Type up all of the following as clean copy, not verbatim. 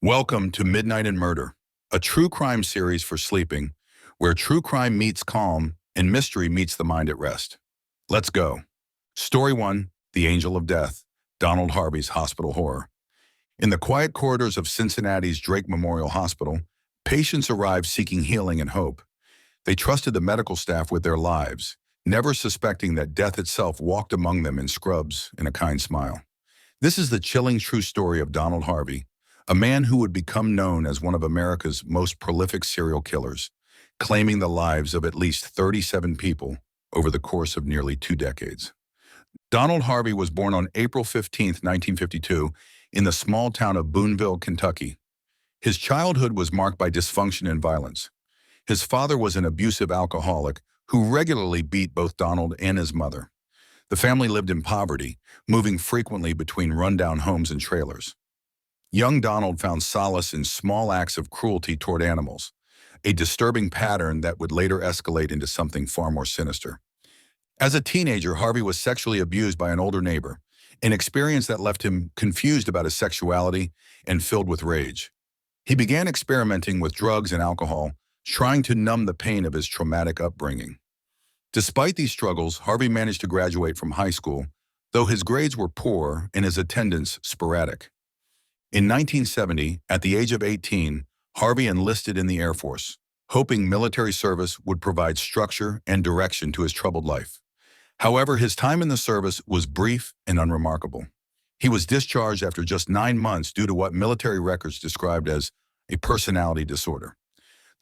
Welcome to Midnight and Murder, a true crime series for sleeping, where true crime meets calm and mystery meets the mind at rest. Let's go. Story 1, The Angel of Death, Donald Harvey's Hospital Horror. In the quiet corridors of Cincinnati's Drake Memorial Hospital, patients arrived seeking healing and hope. They trusted the medical staff with their lives, never suspecting that death itself walked among them in scrubs and a kind smile. This is the chilling true story of Donald Harvey, a man who would become known as one of America's most prolific serial killers, claiming the lives of at least 37 people over the course of nearly 2 decades. Donald Harvey was born on April 15, 1952, in the small town of Boonville, Kentucky. His childhood was marked by dysfunction and violence. His father was an abusive alcoholic who regularly beat both Donald and his mother. The family lived in poverty, moving frequently between rundown homes and trailers. Young Donald found solace in small acts of cruelty toward animals, a disturbing pattern that would later escalate into something far more sinister. As a teenager, Harvey was sexually abused by an older neighbor, an experience that left him confused about his sexuality and filled with rage. He began experimenting with drugs and alcohol, trying to numb the pain of his traumatic upbringing. Despite these struggles, Harvey managed to graduate from high school, though his grades were poor and his attendance sporadic. In 1970, at the age of 18, Harvey enlisted in the Air Force, hoping military service would provide structure and direction to his troubled life. However, his time in the service was brief and unremarkable. He was discharged after just 9 months due to what military records described as a personality disorder.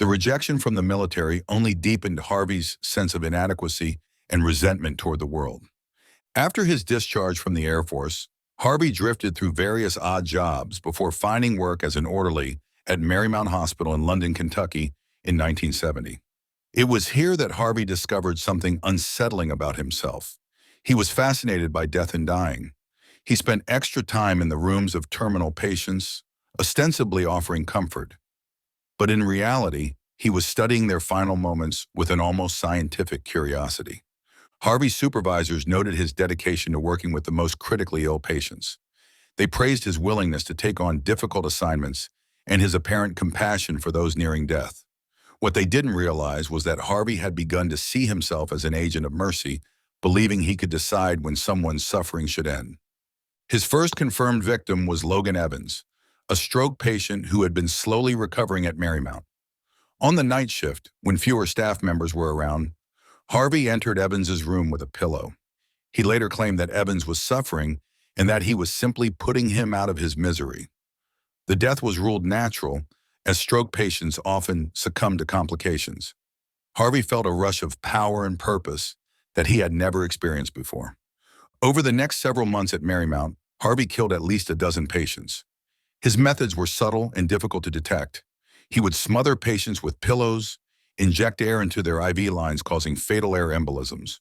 The rejection from the military only deepened Harvey's sense of inadequacy and resentment toward the world. After his discharge from the Air Force, Harvey drifted through various odd jobs before finding work as an orderly at Marymount Hospital in London, Kentucky in 1970. It was here that Harvey discovered something unsettling about himself. He was fascinated by death and dying. He spent extra time in the rooms of terminal patients, ostensibly offering comfort. But in reality, he was studying their final moments with an almost scientific curiosity. Harvey's supervisors noted his dedication to working with the most critically ill patients. They praised his willingness to take on difficult assignments and his apparent compassion for those nearing death. What they didn't realize was that Harvey had begun to see himself as an agent of mercy, believing he could decide when someone's suffering should end. His first confirmed victim was Logan Evans, a stroke patient who had been slowly recovering at Marymount. On the night shift, when fewer staff members were around, Harvey entered Evans's room with a pillow. He later claimed that Evans was suffering and that he was simply putting him out of his misery. The death was ruled natural, as stroke patients often succumb to complications. Harvey felt a rush of power and purpose that he had never experienced before. Over the next several months at Marymount, Harvey killed at least a dozen patients. His methods were subtle and difficult to detect. He would smother patients with pillows, inject air into their IV lines causing fatal air embolisms,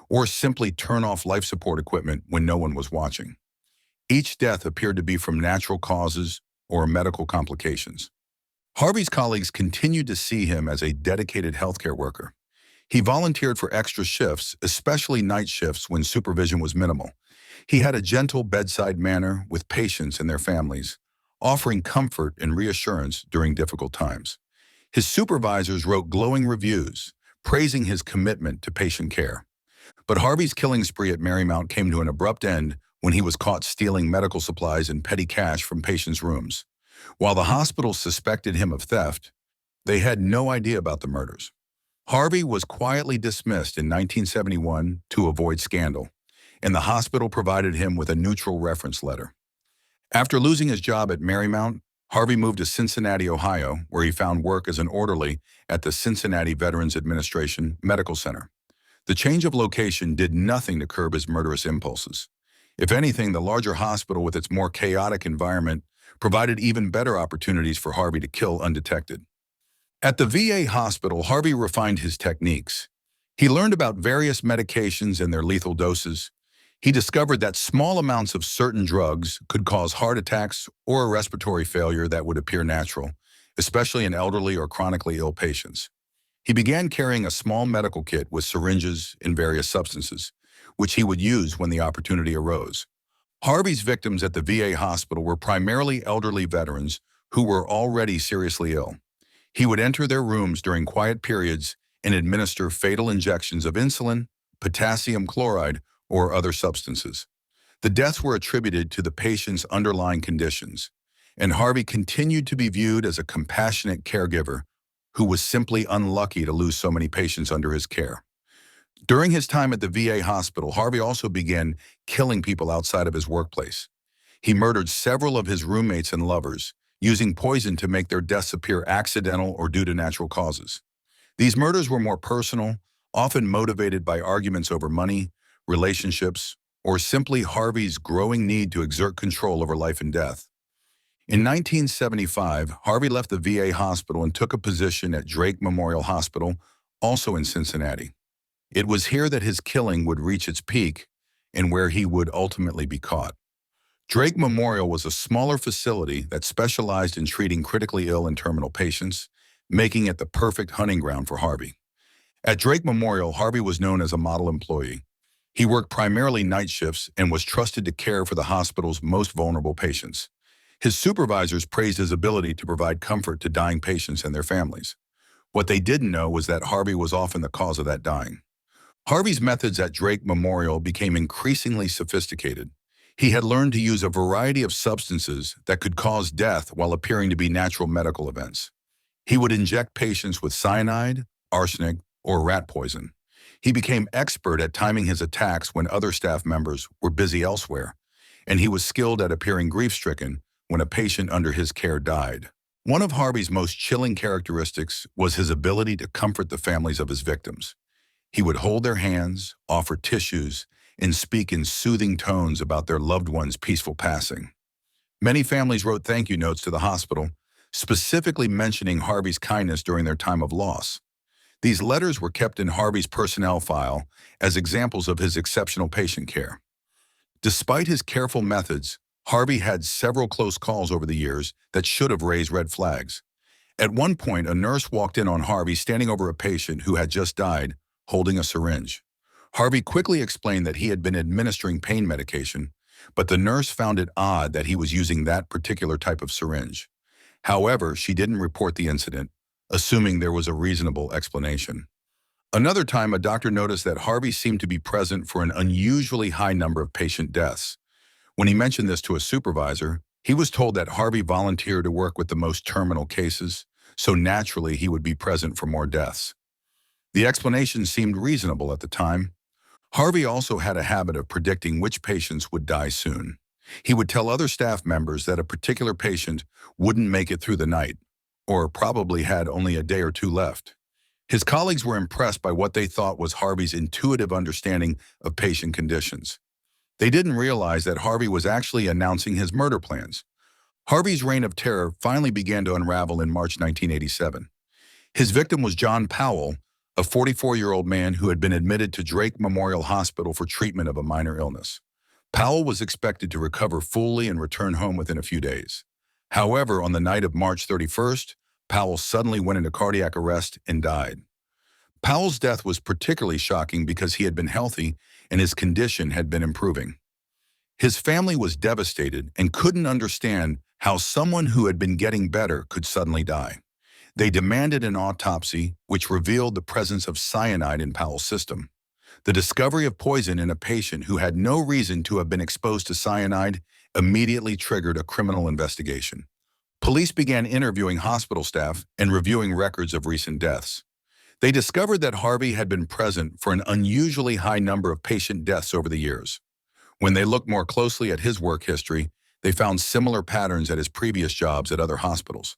or simply turn off life support equipment when no one was watching. Each death appeared to be from natural causes or medical complications. Harvey's colleagues continued to see him as a dedicated healthcare worker. He volunteered for extra shifts, especially night shifts when supervision was minimal. He had a gentle bedside manner with patients and their families, offering comfort and reassurance during difficult times. His supervisors wrote glowing reviews, praising his commitment to patient care. But Harvey's killing spree at Marymount came to an abrupt end when he was caught stealing medical supplies and petty cash from patients' rooms. While the hospital suspected him of theft, they had no idea about the murders. Harvey was quietly dismissed in 1971 to avoid scandal, and the hospital provided him with a neutral reference letter. After losing his job at Marymount, Harvey moved to Cincinnati, Ohio, where he found work as an orderly at the Cincinnati Veterans Administration Medical Center. The change of location did nothing to curb his murderous impulses. If anything, the larger hospital with its more chaotic environment provided even better opportunities for Harvey to kill undetected. At the VA hospital, Harvey refined his techniques. He learned about various medications and their lethal doses. He discovered that small amounts of certain drugs could cause heart attacks or a respiratory failure that would appear natural, especially in elderly or chronically ill patients. He began carrying a small medical kit with syringes and various substances, which he would use when the opportunity arose. Harvey's victims at the VA hospital were primarily elderly veterans who were already seriously ill. He would enter their rooms during quiet periods and administer fatal injections of insulin, potassium chloride, or other substances. The deaths were attributed to the patient's underlying conditions, and Harvey continued to be viewed as a compassionate caregiver who was simply unlucky to lose so many patients under his care. During his time at the VA hospital, Harvey also began killing people outside of his workplace. He murdered several of his roommates and lovers, using poison to make their deaths appear accidental or due to natural causes. These murders were more personal, often motivated by arguments over money, relationships, or simply Harvey's growing need to exert control over life and death. In 1975, Harvey left the VA hospital and took a position at Drake Memorial Hospital, also in Cincinnati. It was here that his killing would reach its peak and where he would ultimately be caught. Drake Memorial was a smaller facility that specialized in treating critically ill and terminal patients, making it the perfect hunting ground for Harvey. At Drake Memorial, Harvey was known as a model employee. He worked primarily night shifts and was trusted to care for the hospital's most vulnerable patients. His supervisors praised his ability to provide comfort to dying patients and their families. What they didn't know was that Harvey was often the cause of that dying. Harvey's methods at Drake Memorial became increasingly sophisticated. He had learned to use a variety of substances that could cause death while appearing to be natural medical events. He would inject patients with cyanide, arsenic, or rat poison. He became expert at timing his attacks when other staff members were busy elsewhere, and he was skilled at appearing grief-stricken when a patient under his care died. One of Harvey's most chilling characteristics was his ability to comfort the families of his victims. He would hold their hands, offer tissues, and speak in soothing tones about their loved one's peaceful passing. Many families wrote thank you notes to the hospital, specifically mentioning Harvey's kindness during their time of loss. These letters were kept in Harvey's personnel file as examples of his exceptional patient care. Despite his careful methods, Harvey had several close calls over the years that should have raised red flags. At one point, a nurse walked in on Harvey standing over a patient who had just died, holding a syringe. Harvey quickly explained that he had been administering pain medication, but the nurse found it odd that he was using that particular type of syringe. However, she didn't report the incident, assuming there was a reasonable explanation. Another time, a doctor noticed that Harvey seemed to be present for an unusually high number of patient deaths. When he mentioned this to a supervisor, he was told that Harvey volunteered to work with the most terminal cases, so naturally he would be present for more deaths. The explanation seemed reasonable at the time. Harvey also had a habit of predicting which patients would die soon. He would tell other staff members that a particular patient wouldn't make it through the night, or probably had only a day or two left. His colleagues were impressed by what they thought was Harvey's intuitive understanding of patient conditions. They didn't realize that Harvey was actually announcing his murder plans. Harvey's reign of terror finally began to unravel in March 1987. His victim was John Powell, a 44-year-old man who had been admitted to Drake Memorial Hospital for treatment of a minor illness. Powell was expected to recover fully and return home within a few days. However, on the night of March 31st, Powell suddenly went into cardiac arrest and died. Powell's death was particularly shocking because he had been healthy and his condition had been improving. His family was devastated and couldn't understand how someone who had been getting better could suddenly die. They demanded an autopsy, which revealed the presence of cyanide in Powell's system. The discovery of poison in a patient who had no reason to have been exposed to cyanide immediately triggered a criminal investigation. Police began interviewing hospital staff and reviewing records of recent deaths. They discovered that Harvey had been present for an unusually high number of patient deaths over the years. When they looked more closely at his work history, they found similar patterns at his previous jobs at other hospitals.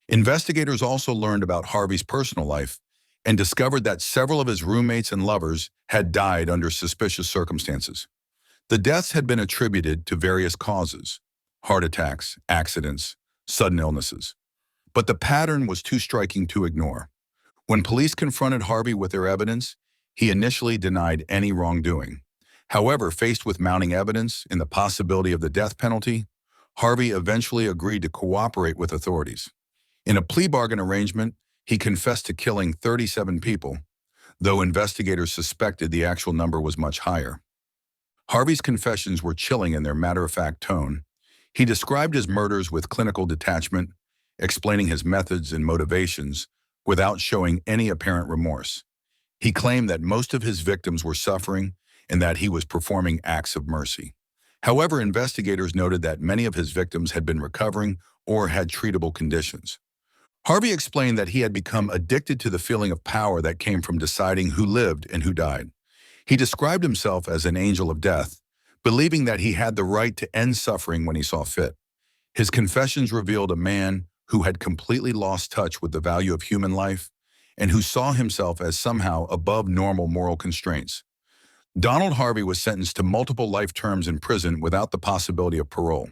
Investigators also learned about Harvey's personal life and discovered that several of his roommates and lovers had died under suspicious circumstances. The deaths had been attributed to various causes: heart attacks, accidents, sudden illnesses. But the pattern was too striking to ignore. When police confronted Harvey with their evidence, he initially denied any wrongdoing. However, faced with mounting evidence and the possibility of the death penalty, Harvey eventually agreed to cooperate with authorities. In a plea bargain arrangement, he confessed to killing 37 people, though investigators suspected the actual number was much higher. Harvey's confessions were chilling in their matter-of-fact tone. He described his murders with clinical detachment, explaining his methods and motivations without showing any apparent remorse. He claimed that most of his victims were suffering and that he was performing acts of mercy. However, investigators noted that many of his victims had been recovering or had treatable conditions. Harvey explained that he had become addicted to the feeling of power that came from deciding who lived and who died. He described himself as an angel of death, believing that he had the right to end suffering when he saw fit. His confessions revealed a man who had completely lost touch with the value of human life and who saw himself as somehow above normal moral constraints. Donald Harvey was sentenced to multiple life terms in prison without the possibility of parole.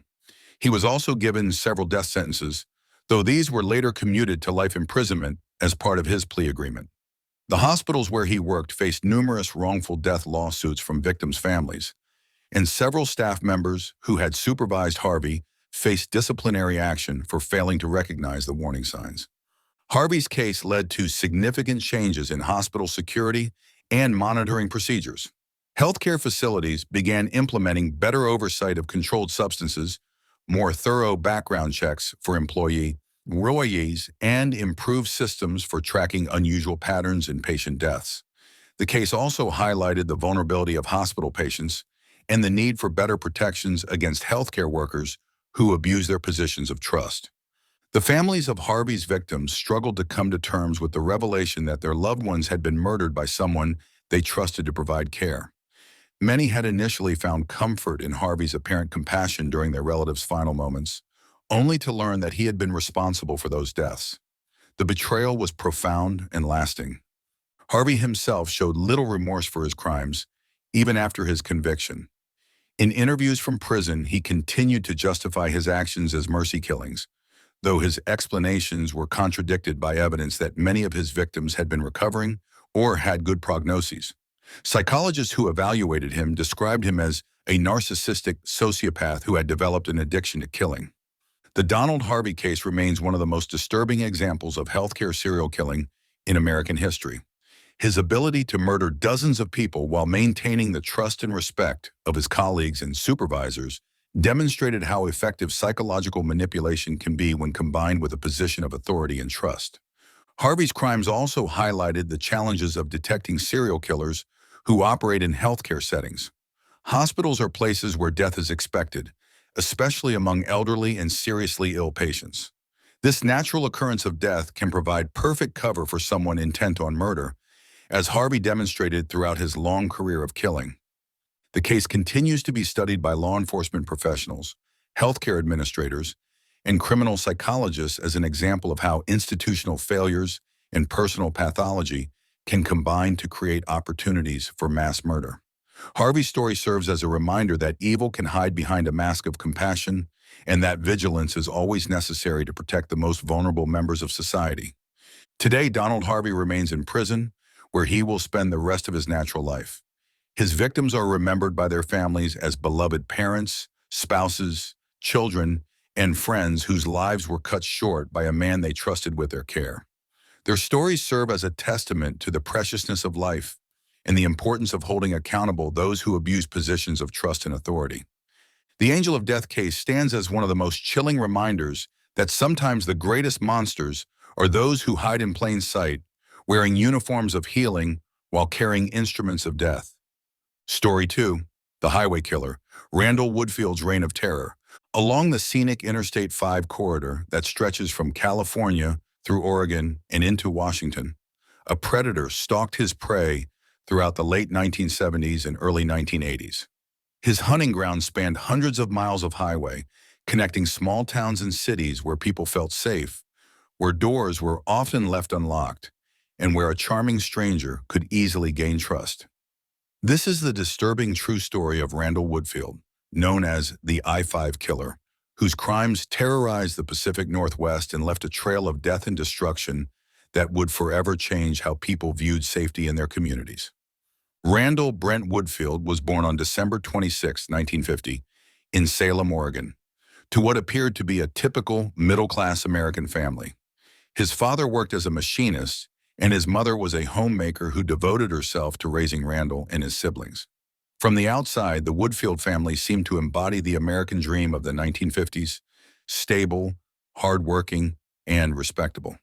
He was also given several death sentences, though these were later commuted to life imprisonment as part of his plea agreement. The hospitals where he worked faced numerous wrongful death lawsuits from victims' families, and several staff members who had supervised Harvey faced disciplinary action for failing to recognize the warning signs. Harvey's case led to significant changes in hospital security and monitoring procedures. Healthcare facilities began implementing better oversight of controlled substances, more thorough background checks for employees, and improved systems for tracking unusual patterns in patient deaths. The case also highlighted the vulnerability of hospital patients and the need for better protections against healthcare workers who abuse their positions of trust. The families of Harvey's victims struggled to come to terms with the revelation that their loved ones had been murdered by someone they trusted to provide care. Many had initially found comfort in Harvey's apparent compassion during their relatives' final moments, only to learn that he had been responsible for those deaths. The betrayal was profound and lasting. Harvey himself showed little remorse for his crimes, even after his conviction. In interviews from prison, he continued to justify his actions as mercy killings, though his explanations were contradicted by evidence that many of his victims had been recovering or had good prognoses. Psychologists who evaluated him described him as a narcissistic sociopath who had developed an addiction to killing. The Donald Harvey case remains one of the most disturbing examples of healthcare serial killing in American history. His ability to murder dozens of people while maintaining the trust and respect of his colleagues and supervisors demonstrated how effective psychological manipulation can be when combined with a position of authority and trust. Harvey's crimes also highlighted the challenges of detecting serial killers who operate in healthcare settings. Hospitals are places where death is expected, especially among elderly and seriously ill patients. This natural occurrence of death can provide perfect cover for someone intent on murder, as Harvey demonstrated throughout his long career of killing. The case continues to be studied by law enforcement professionals, healthcare administrators, and criminal psychologists as an example of how institutional failures and personal pathology can combine to create opportunities for mass murder. Harvey's story serves as a reminder that evil can hide behind a mask of compassion and that vigilance is always necessary to protect the most vulnerable members of society. Today, Donald Harvey remains in prison, where he will spend the rest of his natural life. His victims are remembered by their families as beloved parents, spouses, children, and friends whose lives were cut short by a man they trusted with their care. Their stories serve as a testament to the preciousness of life and the importance of holding accountable those who abuse positions of trust and authority. The Angel of Death case stands as one of the most chilling reminders that sometimes the greatest monsters are those who hide in plain sight, wearing uniforms of healing while carrying instruments of death. Story 2, The Highway Killer, Randall Woodfield's Reign of Terror. Along the scenic Interstate 5 corridor that stretches from California through Oregon and into Washington, a predator stalked his prey throughout the late 1970s and early 1980s. His hunting grounds spanned hundreds of miles of highway, connecting small towns and cities where people felt safe, where doors were often left unlocked, and where a charming stranger could easily gain trust. This is the disturbing true story of Randall Woodfield, known as the I-5 Killer, whose crimes terrorized the Pacific Northwest and left a trail of death and destruction that would forever change how people viewed safety in their communities. Randall Brent Woodfield was born on December 26, 1950, in Salem, Oregon, to what appeared to be a typical middle-class American family. His father worked as a machinist, and his mother was a homemaker who devoted herself to raising Randall and his siblings. From the outside, the Woodfield family seemed to embody the American dream of the 1950s: stable, hardworking, and respectable.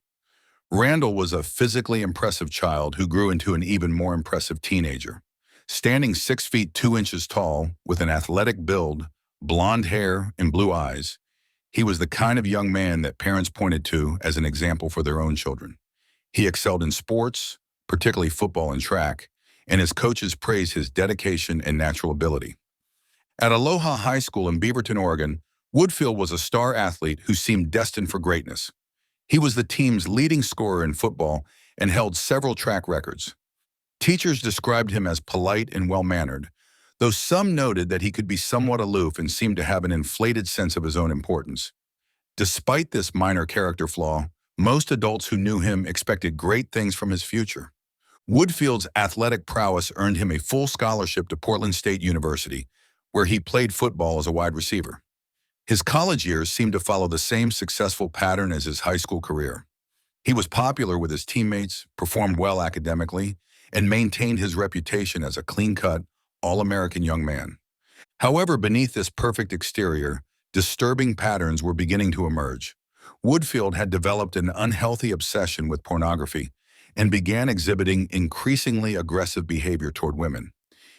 Randall was a physically impressive child who grew into an even more impressive teenager. Standing 6 feet 2 inches tall, with an athletic build, blonde hair, and blue eyes, he was the kind of young man that parents pointed to as an example for their own children. He excelled in sports, particularly football and track, and his coaches praised his dedication and natural ability. At Aloha High School in Beaverton, Oregon, Woodfield was a star athlete who seemed destined for greatness. He was the team's leading scorer in football and held several track records. Teachers described him as polite and well-mannered, though some noted that he could be somewhat aloof and seemed to have an inflated sense of his own importance. Despite this minor character flaw, most adults who knew him expected great things from his future. Woodfield's athletic prowess earned him a full scholarship to Portland State University, where he played football as a wide receiver. His college years seemed to follow the same successful pattern as his high school career. He was popular with his teammates, performed well academically, and maintained his reputation as a clean-cut, all-American young man. However, beneath this perfect exterior, disturbing patterns were beginning to emerge. Woodfield had developed an unhealthy obsession with pornography and began exhibiting increasingly aggressive behavior toward women.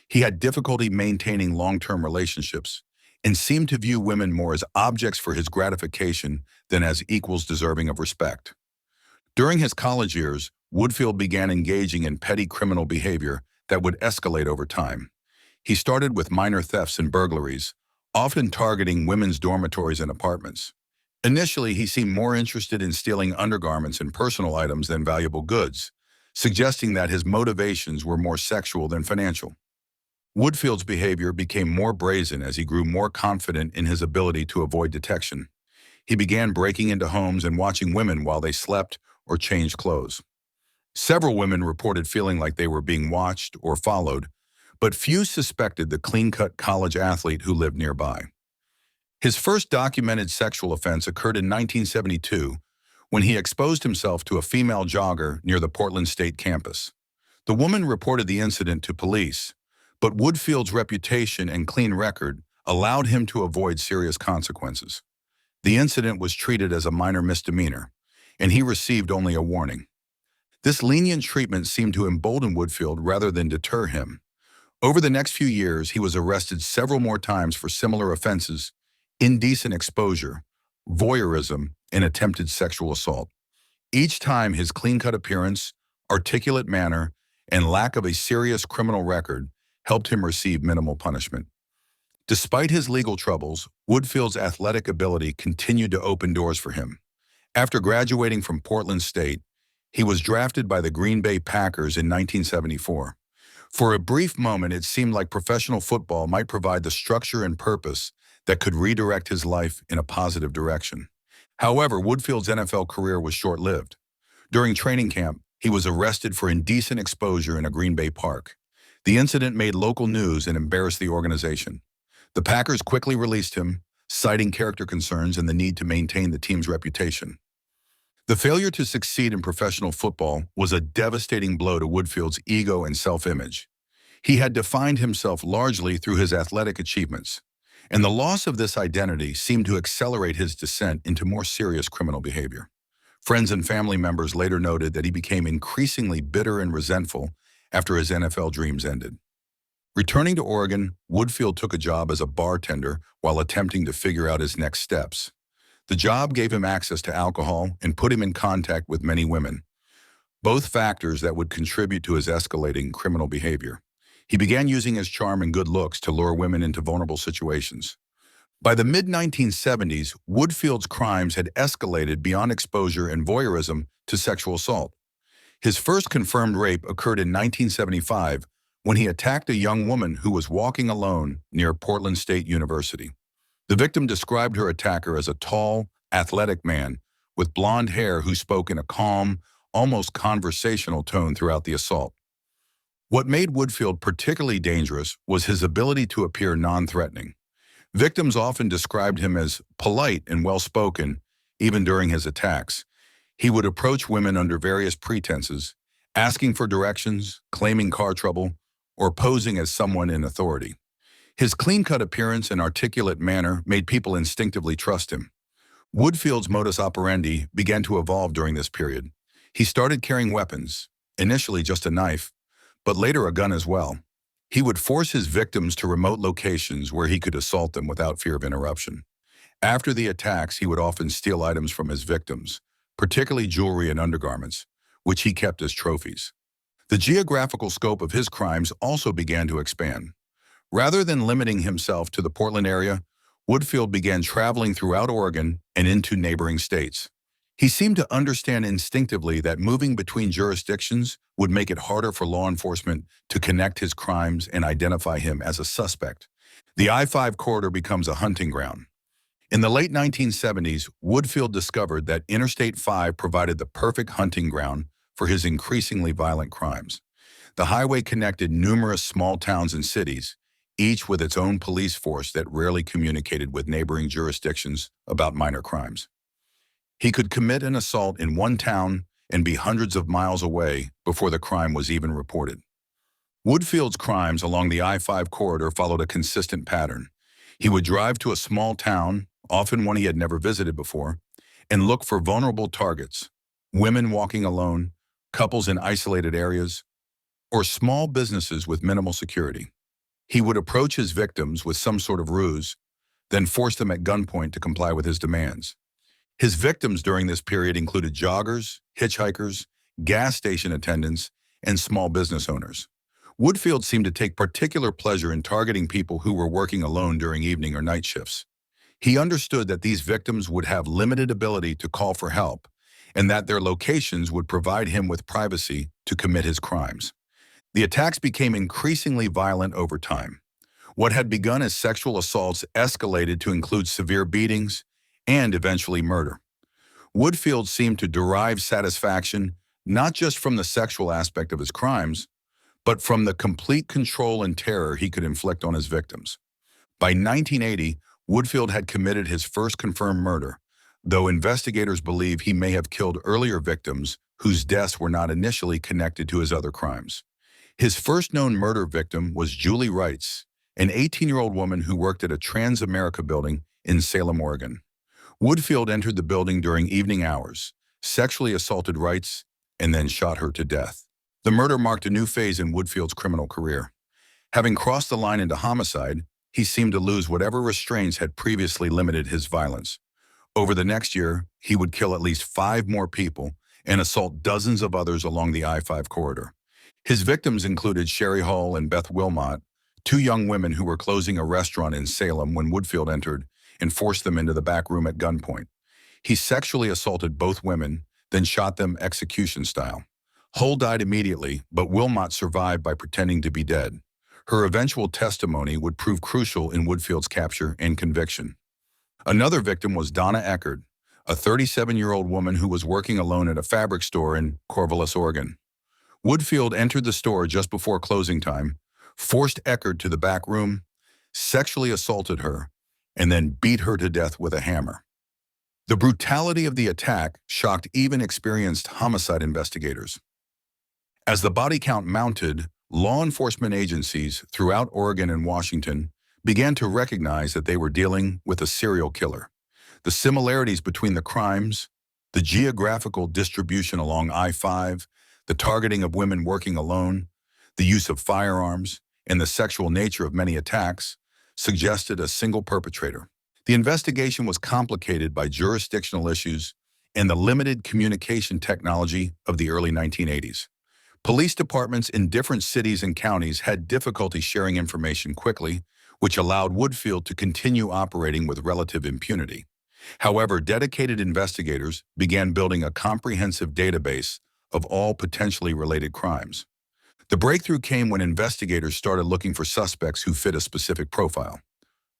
He had difficulty maintaining long-term relationships and seemed to view women more as objects for his gratification than as equals deserving of respect. During his college years, Woodfield began engaging in petty criminal behavior that would escalate over time. He started with minor thefts and burglaries, often targeting women's dormitories and apartments. Initially, he seemed more interested in stealing undergarments and personal items than valuable goods, suggesting that his motivations were more sexual than financial. Woodfield's behavior became more brazen as he grew more confident in his ability to avoid detection. He began breaking into homes and watching women while they slept or changed clothes. Several women reported feeling like they were being watched or followed, but few suspected the clean-cut college athlete who lived nearby. His first documented sexual offense occurred in 1972 when he exposed himself to a female jogger near the Portland State campus. The woman reported the incident to police, but Woodfield's reputation and clean record allowed him to avoid serious consequences. The incident was treated as a minor misdemeanor, and he received only a warning. This lenient treatment seemed to embolden Woodfield rather than deter him. Over the next few years, he was arrested several more times for similar offenses: indecent exposure, voyeurism, and attempted sexual assault. Each time, his clean-cut appearance, articulate manner, and lack of a serious criminal record helped him receive minimal punishment. Despite his legal troubles, Woodfield's athletic ability continued to open doors for him. After graduating from Portland State, he was drafted by the Green Bay Packers in 1974. For a brief moment, it seemed like professional football might provide the structure and purpose that could redirect his life in a positive direction. However, Woodfield's NFL career was short-lived. During training camp, he was arrested for indecent exposure in a Green Bay park. The incident made local news and embarrassed the organization. The Packers quickly released him, citing character concerns and the need to maintain the team's reputation. The failure to succeed in professional football was a devastating blow to Woodfield's ego and self-image. He had defined himself largely through his athletic achievements, and the loss of this identity seemed to accelerate his descent into more serious criminal behavior. Friends and family members later noted that he became increasingly bitter and resentful after his NFL dreams ended. Returning to Oregon, Woodfield took a job as a bartender while attempting to figure out his next steps. The job gave him access to alcohol and put him in contact with many women, both factors that would contribute to his escalating criminal behavior. He began using his charm and good looks to lure women into vulnerable situations. By the mid-1970s, Woodfield's crimes had escalated beyond exposure and voyeurism to sexual assault. His first confirmed rape occurred in 1975 when he attacked a young woman who was walking alone near Portland State University. The victim described her attacker as a tall, athletic man with blonde hair who spoke in a calm, almost conversational tone throughout the assault. What made Woodfield particularly dangerous was his ability to appear non-threatening. Victims often described him as polite and well-spoken, even during his attacks. He would approach women under various pretenses, asking for directions, claiming car trouble, or posing as someone in authority. His clean-cut appearance and articulate manner made people instinctively trust him. Woodfield's modus operandi began to evolve during this period. He started carrying weapons, initially just a knife, but later a gun as well. He would force his victims to remote locations where he could assault them without fear of interruption. After the attacks, he would often steal items from his victims, particularly jewelry and undergarments, which he kept as trophies. The geographical scope of his crimes also began to expand. Rather than limiting himself to the Portland area, Woodfield began traveling throughout Oregon and into neighboring states. He seemed to understand instinctively that moving between jurisdictions would make it harder for law enforcement to connect his crimes and identify him as a suspect. The I-5 corridor becomes a hunting ground. In the late 1970s, Woodfield discovered that Interstate 5 provided the perfect hunting ground for his increasingly violent crimes. The highway connected numerous small towns and cities, each with its own police force that rarely communicated with neighboring jurisdictions about minor crimes. He could commit an assault in one town and be hundreds of miles away before the crime was even reported. Woodfield's crimes along the I-5 corridor followed a consistent pattern. He would drive to a small town, often one he had never visited before, and look for vulnerable targets, women walking alone, couples in isolated areas, or small businesses with minimal security. He would approach his victims with some sort of ruse, then force them at gunpoint to comply with his demands. His victims during this period included joggers, hitchhikers, gas station attendants, and small business owners. Woodfield seemed to take particular pleasure in targeting people who were working alone during evening or night shifts. He understood that these victims would have limited ability to call for help, and that their locations would provide him with privacy to commit his crimes. The attacks became increasingly violent over time. What had begun as sexual assaults escalated to include severe beatings and eventually murder. Woodfield seemed to derive satisfaction not just from the sexual aspect of his crimes, but from the complete control and terror he could inflict on his victims. By 1980, Woodfield had committed his first confirmed murder, though investigators believe he may have killed earlier victims whose deaths were not initially connected to his other crimes. His first known murder victim was Julie Wrights, an 18-year-old woman who worked at a Trans-America building in Salem, Oregon. Woodfield entered the building during evening hours, sexually assaulted Wrights, and then shot her to death. The murder marked a new phase in Woodfield's criminal career. Having crossed the line into homicide, he seemed to lose whatever restraints had previously limited his violence. Over the next year, he would kill at least 5 more people and assault dozens of others along the I-5 corridor. His victims included Sherry Hall and Beth Wilmot, 2 young women who were closing a restaurant in Salem when Woodfield entered and forced them into the back room at gunpoint. He sexually assaulted both women, then shot them execution style. Hull died immediately, but Wilmot survived by pretending to be dead. Her eventual testimony would prove crucial in Woodfield's capture and conviction. Another victim was Donna Eckert, a 37-year-old woman who was working alone at a fabric store in Corvallis, Oregon. Woodfield entered the store just before closing time, forced Eckert to the back room, sexually assaulted her, and then beat her to death with a hammer. The brutality of the attack shocked even experienced homicide investigators. As the body count mounted, law enforcement agencies throughout Oregon and Washington began to recognize that they were dealing with a serial killer. The similarities between the crimes, the geographical distribution along I-5, the targeting of women working alone, the use of firearms, and the sexual nature of many attacks suggested a single perpetrator. The investigation was complicated by jurisdictional issues and the limited communication technology of the early 1980s. Police departments in different cities and counties had difficulty sharing information quickly, which allowed Woodfield to continue operating with relative impunity. However, dedicated investigators began building a comprehensive database of all potentially related crimes. The breakthrough came when investigators started looking for suspects who fit a specific profile.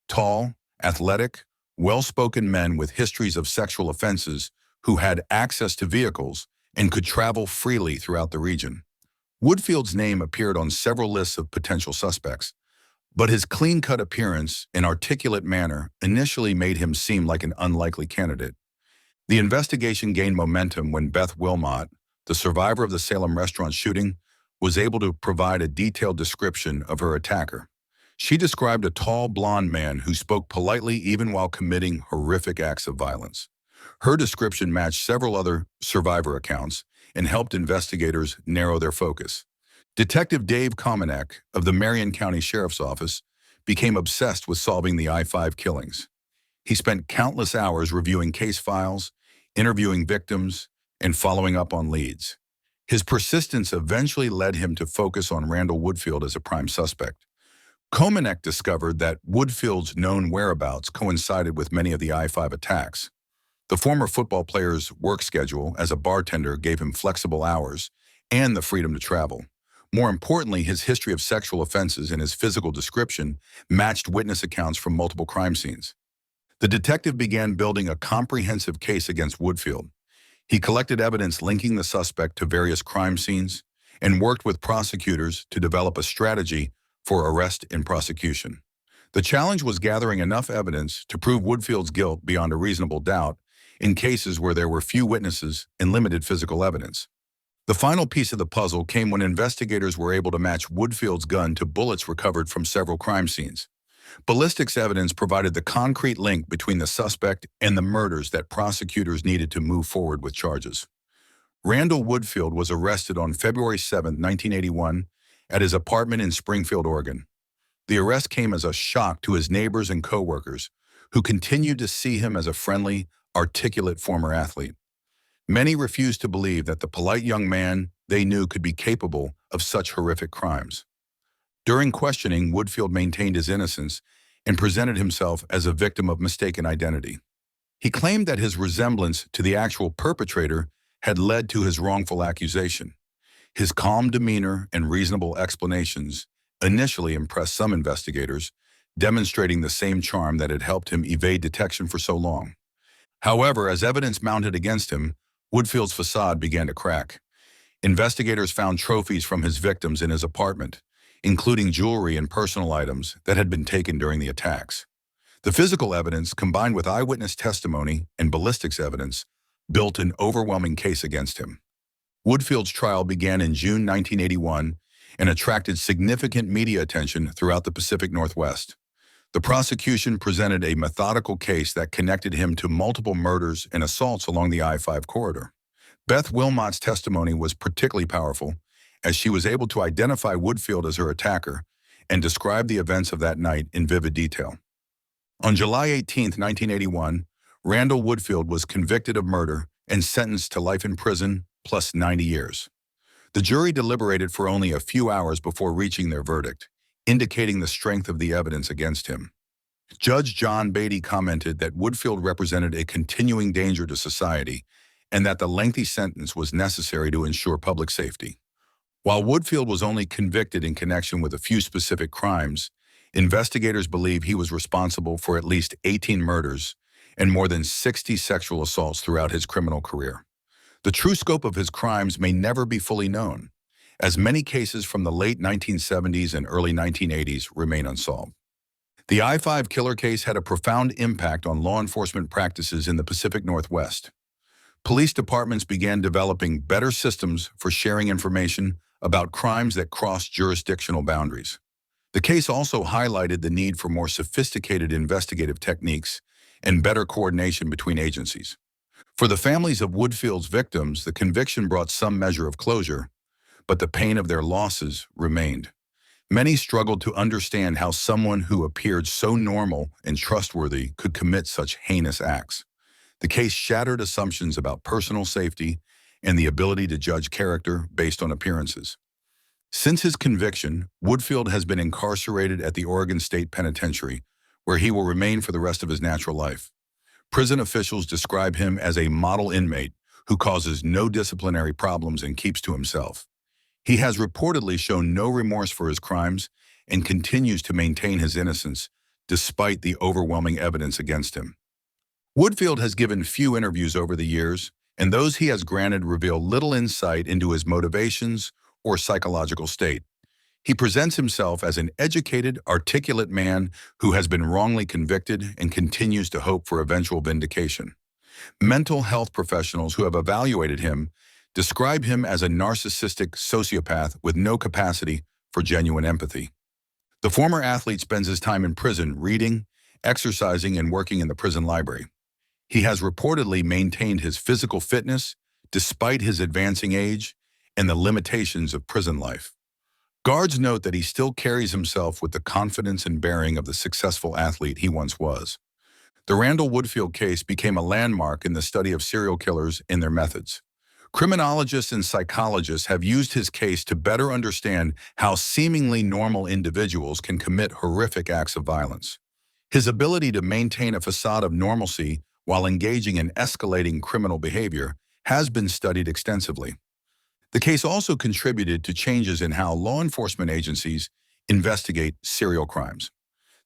Tall, athletic, well-spoken men with histories of sexual offenses who had access to vehicles and could travel freely throughout the region. Woodfield's name appeared on several lists of potential suspects, but his clean-cut appearance and articulate manner initially made him seem like an unlikely candidate. The investigation gained momentum when Beth Wilmot, the survivor of the Salem restaurant shooting, was able to provide a detailed description of her attacker. She described a tall, blond man who spoke politely even while committing horrific acts of violence. Her description matched several other survivor accounts and helped investigators narrow their focus. Detective Dave Komanek of the Marion County Sheriff's Office became obsessed with solving the I-5 killings. He spent countless hours reviewing case files, interviewing victims, and following up on leads. His persistence eventually led him to focus on Randall Woodfield as a prime suspect. Komanek discovered that Woodfield's known whereabouts coincided with many of the I-5 attacks. The former football player's work schedule as a bartender gave him flexible hours and the freedom to travel. More importantly, his history of sexual offenses and his physical description matched witness accounts from multiple crime scenes. The detective began building a comprehensive case against Woodfield. He collected evidence linking the suspect to various crime scenes and worked with prosecutors to develop a strategy for arrest and prosecution. The challenge was gathering enough evidence to prove Woodfield's guilt beyond a reasonable doubt in cases where there were few witnesses and limited physical evidence. The final piece of the puzzle came when investigators were able to match Woodfield's gun to bullets recovered from several crime scenes. Ballistics evidence provided the concrete link between the suspect and the murders that prosecutors needed to move forward with charges. Randall Woodfield was arrested on February 7, 1981, at his apartment in Springfield, Oregon. The arrest came as a shock to his neighbors and coworkers, who continued to see him as a friendly, articulate former athlete. Many refused to believe that the polite young man they knew could be capable of such horrific crimes. During questioning, Woodfield maintained his innocence and presented himself as a victim of mistaken identity. He claimed that his resemblance to the actual perpetrator had led to his wrongful accusation. His calm demeanor and reasonable explanations initially impressed some investigators, demonstrating the same charm that had helped him evade detection for so long. However, as evidence mounted against him, Woodfield's facade began to crack. Investigators found trophies from his victims in his apartment, including jewelry and personal items that had been taken during the attacks. The physical evidence, combined with eyewitness testimony and ballistics evidence, built an overwhelming case against him. Woodfield's trial began in June 1981 and attracted significant media attention throughout the Pacific Northwest. The prosecution presented a methodical case that connected him to multiple murders and assaults along the I-5 corridor. Beth Wilmot's testimony was particularly powerful, as she was able to identify Woodfield as her attacker and describe the events of that night in vivid detail. On July 18, 1981, Randall Woodfield was convicted of murder and sentenced to life in prison plus 90 years. The jury deliberated for only a few hours before reaching their verdict, indicating the strength of the evidence against him. Judge John Beatty commented that Woodfield represented a continuing danger to society and that the lengthy sentence was necessary to ensure public safety. While Woodfield was only convicted in connection with a few specific crimes, investigators believe he was responsible for at least 18 murders and more than 60 sexual assaults throughout his criminal career. The true scope of his crimes may never be fully known, as many cases from the late 1970s and early 1980s remain unsolved. The I-5 killer case had a profound impact on law enforcement practices in the Pacific Northwest. Police departments began developing better systems for sharing information about crimes that crossed jurisdictional boundaries. The case also highlighted the need for more sophisticated investigative techniques and better coordination between agencies. For the families of Woodfield's victims, the conviction brought some measure of closure, but the pain of their losses remained. Many struggled to understand how someone who appeared so normal and trustworthy could commit such heinous acts. The case shattered assumptions about personal safety and the ability to judge character based on appearances. Since his conviction, Woodfield has been incarcerated at the Oregon State Penitentiary, where he will remain for the rest of his natural life. Prison officials describe him as a model inmate who causes no disciplinary problems and keeps to himself. He has reportedly shown no remorse for his crimes and continues to maintain his innocence despite the overwhelming evidence against him. Woodfield has given few interviews over the years, and those he has granted reveal little insight into his motivations or psychological state. He presents himself as an educated, articulate man who has been wrongly convicted and continues to hope for eventual vindication. Mental health professionals who have evaluated him describe him as a narcissistic sociopath with no capacity for genuine empathy. The former athlete spends his time in prison reading, exercising, and working in the prison library. He has reportedly maintained his physical fitness despite his advancing age and the limitations of prison life. Guards note that he still carries himself with the confidence and bearing of the successful athlete he once was. The Randall Woodfield case became a landmark in the study of serial killers and their methods. Criminologists and psychologists have used his case to better understand how seemingly normal individuals can commit horrific acts of violence. His ability to maintain a facade of normalcy while engaging in escalating criminal behavior has been studied extensively. The case also contributed to changes in how law enforcement agencies investigate serial crimes.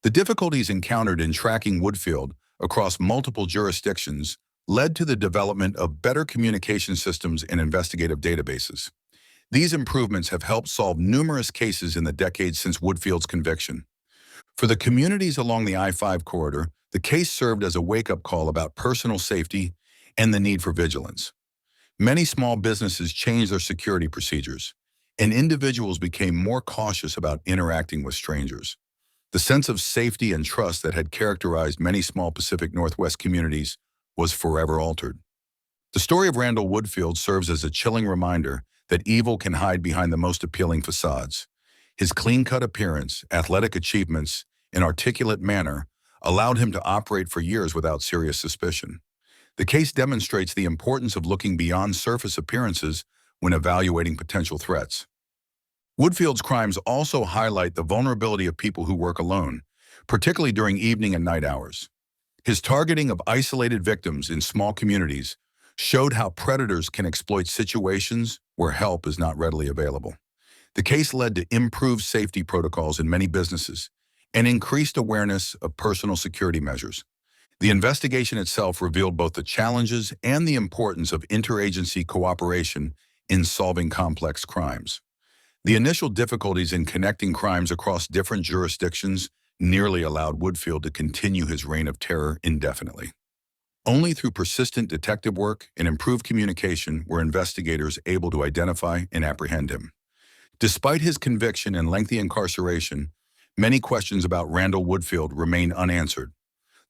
The difficulties encountered in tracking Woodfield across multiple jurisdictions led to the development of better communication systems and investigative databases. These improvements have helped solve numerous cases in the decades since Woodfield's conviction. For the communities along the I-5 corridor, the case served as a wake-up call about personal safety and the need for vigilance. Many small businesses changed their security procedures, and individuals became more cautious about interacting with strangers. The sense of safety and trust that had characterized many small Pacific Northwest communities was forever altered. The story of Randall Woodfield serves as a chilling reminder that evil can hide behind the most appealing facades. His clean-cut appearance, athletic achievements, and articulate manner allowed him to operate for years without serious suspicion. The case demonstrates the importance of looking beyond surface appearances when evaluating potential threats. Woodfield's crimes also highlight the vulnerability of people who work alone, particularly during evening and night hours. His targeting of isolated victims in small communities showed how predators can exploit situations where help is not readily available. The case led to improved safety protocols in many businesses and increased awareness of personal security measures. The investigation itself revealed both the challenges and the importance of interagency cooperation in solving complex crimes. The initial difficulties in connecting crimes across different jurisdictions nearly allowed Woodfield to continue his reign of terror indefinitely. Only through persistent detective work and improved communication were investigators able to identify and apprehend him. Despite his conviction and lengthy incarceration, many questions about Randall Woodfield remain unanswered.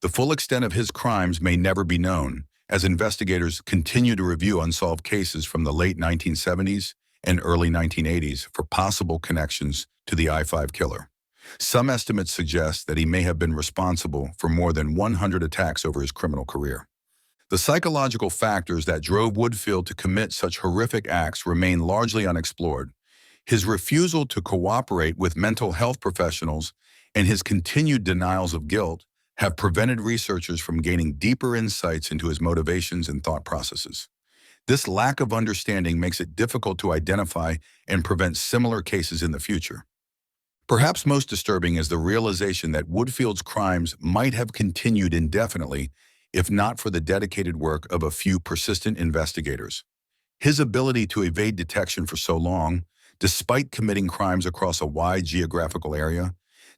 The full extent of his crimes may never be known, as investigators continue to review unsolved cases from the late 1970s and early 1980s for possible connections to the I-5 killer. Some estimates suggest that he may have been responsible for more than 100 attacks over his criminal career. The psychological factors that drove Woodfield to commit such horrific acts remain largely unexplored. His refusal to cooperate with mental health professionals and his continued denials of guilt have prevented researchers from gaining deeper insights into his motivations and thought processes. This lack of understanding makes it difficult to identify and prevent similar cases in the future. Perhaps most disturbing is the realization that Woodfield's crimes might have continued indefinitely if not for the dedicated work of a few persistent investigators. His ability to evade detection for so long, despite committing crimes across a wide geographical area,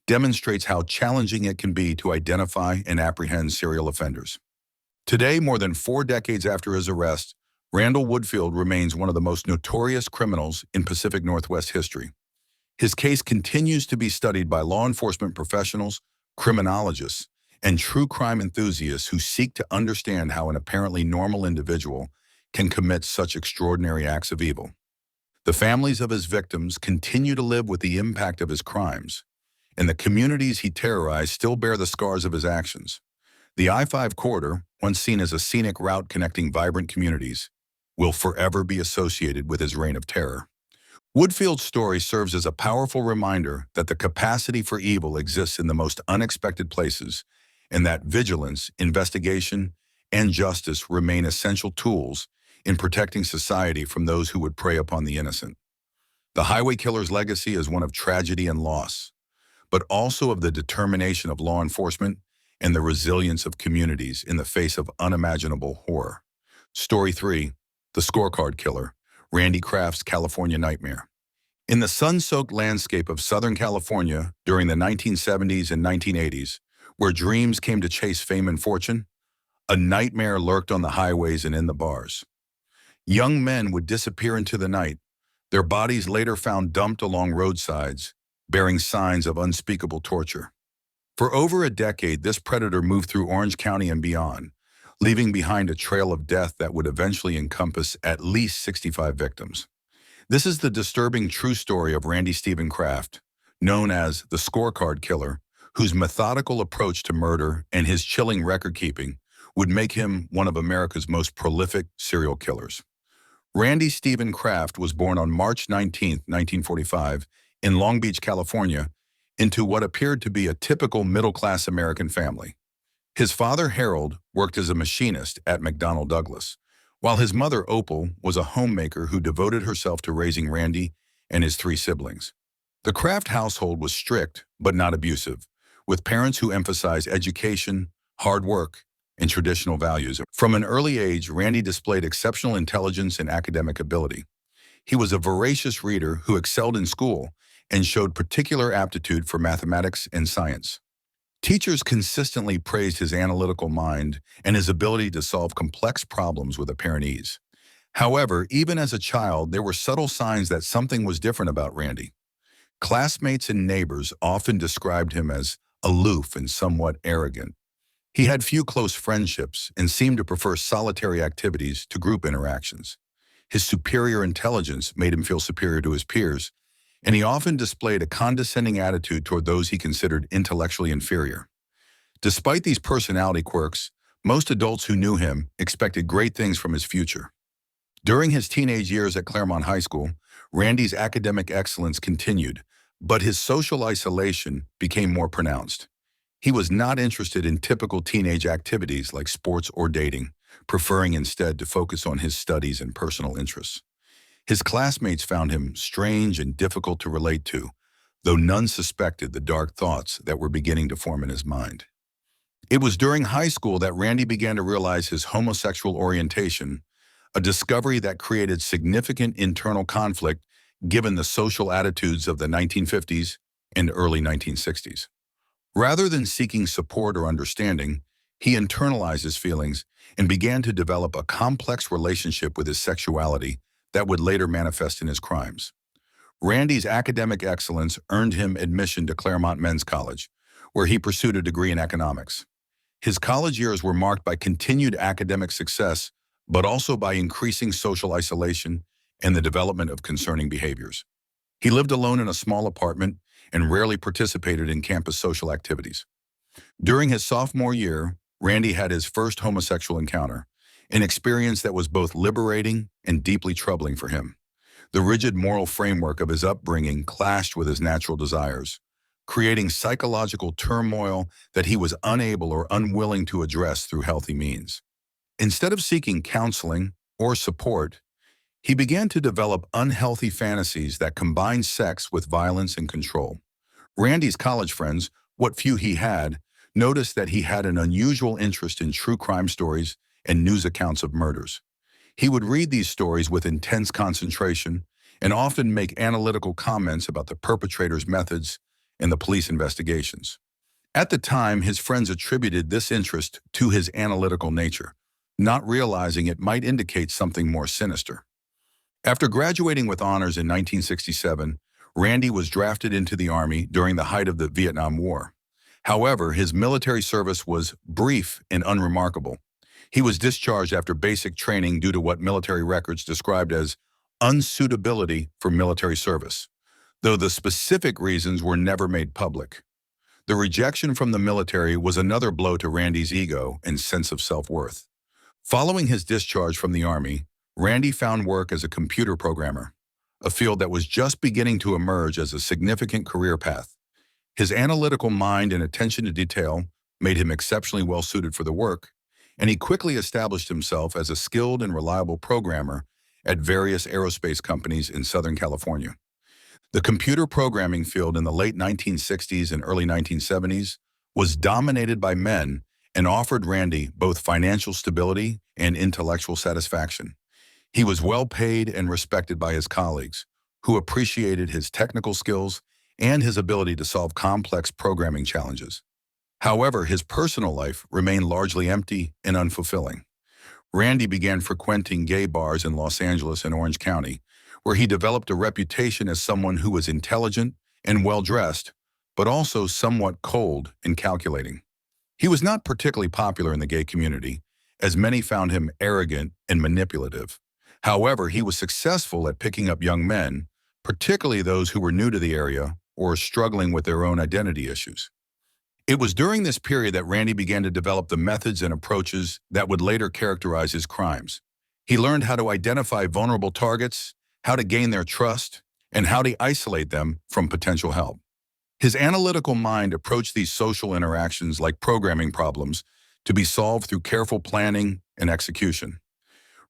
demonstrates how challenging it can be to identify and apprehend serial offenders. Today, more than 4 decades after his arrest, Randall Woodfield remains one of the most notorious criminals in Pacific Northwest history. His case continues to be studied by law enforcement professionals, criminologists, and true crime enthusiasts who seek to understand how an apparently normal individual can commit such extraordinary acts of evil. The families of his victims continue to live with the impact of his crimes, and the communities he terrorized still bear the scars of his actions. The I-5 corridor, once seen as a scenic route connecting vibrant communities, will forever be associated with his reign of terror. Woodfield's story serves as a powerful reminder that the capacity for evil exists in the most unexpected places, and that vigilance, investigation, and justice remain essential tools in protecting society from those who would prey upon the innocent. The highway killer's legacy is one of tragedy and loss, but also of the determination of law enforcement and the resilience of communities in the face of unimaginable horror. Story 3. The Scorecard Killer, Randy Kraft's California Nightmare. In the sun-soaked landscape of Southern California during the 1970s and 1980s, where dreams came to chase fame and fortune, a nightmare lurked on the highways and in the bars. Young men would disappear into the night, their bodies later found dumped along roadsides, bearing signs of unspeakable torture. For over a decade, this predator moved through Orange County and beyond, leaving behind a trail of death that would eventually encompass at least 65 victims. This is the disturbing true story of Randy Stephen Kraft, known as the Scorecard Killer, whose methodical approach to murder and his chilling record-keeping would make him one of America's most prolific serial killers. Randy Stephen Kraft was born on March 19, 1945, in Long Beach, California, into what appeared to be a typical middle-class American family. His father, Harold, worked as a machinist at McDonnell Douglas, while his mother, Opal, was a homemaker who devoted herself to raising Randy and his three siblings. The Kraft household was strict but not abusive, with parents who emphasized education, hard work, and traditional values. From an early age, Randy displayed exceptional intelligence and academic ability. He was a voracious reader who excelled in school and showed particular aptitude for mathematics and science. Teachers consistently praised his analytical mind and his ability to solve complex problems with apparent ease. However, even as a child, there were subtle signs that something was different about Randy. Classmates and neighbors often described him as aloof and somewhat arrogant. He had few close friendships and seemed to prefer solitary activities to group interactions. His superior intelligence made him feel superior to his peers, and he often displayed a condescending attitude toward those he considered intellectually inferior. Despite these personality quirks, most adults who knew him expected great things from his future. During his teenage years at Claremont High School, Randy's academic excellence continued, but his social isolation became more pronounced. He was not interested in typical teenage activities like sports or dating, preferring instead to focus on his studies and personal interests. His classmates found him strange and difficult to relate to, though none suspected the dark thoughts that were beginning to form in his mind. It was during high school that Randy began to realize his homosexual orientation, a discovery that created significant internal conflict given the social attitudes of the 1950s and early 1960s. Rather than seeking support or understanding, he internalized his feelings and began to develop a complex relationship with his sexuality that would later manifest in his crimes. Randy's academic excellence earned him admission to Claremont Men's College, where he pursued a degree in economics. His college years were marked by continued academic success, but also by increasing social isolation and the development of concerning behaviors. He lived alone in a small apartment and rarely participated in campus social activities. During his sophomore year, Randy had his first homosexual encounter, an experience that was both liberating and deeply troubling for him. The rigid moral framework of his upbringing clashed with his natural desires, creating psychological turmoil that he was unable or unwilling to address through healthy means. Instead of seeking counseling or support, he began to develop unhealthy fantasies that combined sex with violence and control. Randy's college friends, what few he had, noticed that he had an unusual interest in true crime stories and news accounts of murders. He would read these stories with intense concentration and often make analytical comments about the perpetrator's methods and the police investigations. At the time, his friends attributed this interest to his analytical nature, not realizing it might indicate something more sinister. After graduating with honors in 1967, Randy was drafted into the Army during the height of the Vietnam War. However, his military service was brief and unremarkable. He was discharged after basic training due to what military records described as unsuitability for military service, though the specific reasons were never made public. The rejection from the military was another blow to Randy's ego and sense of self-worth. Following his discharge from the Army, Randy found work as a computer programmer, a field that was just beginning to emerge as a significant career path. His analytical mind and attention to detail made him exceptionally well-suited for the work, and he quickly established himself as a skilled and reliable programmer at various aerospace companies in Southern California. The computer programming field in the late 1960s and early 1970s was dominated by men and offered Randy both financial stability and intellectual satisfaction. He was well paid and respected by his colleagues, who appreciated his technical skills and his ability to solve complex programming challenges. However, his personal life remained largely empty and unfulfilling. Randy began frequenting gay bars in Los Angeles and Orange County, where he developed a reputation as someone who was intelligent and well-dressed, but also somewhat cold and calculating. He was not particularly popular in the gay community, as many found him arrogant and manipulative. However, he was successful at picking up young men, particularly those who were new to the area or struggling with their own identity issues. It was during this period that Randy began to develop the methods and approaches that would later characterize his crimes. He learned how to identify vulnerable targets, how to gain their trust, and how to isolate them from potential help. His analytical mind approached these social interactions like programming problems to be solved through careful planning and execution.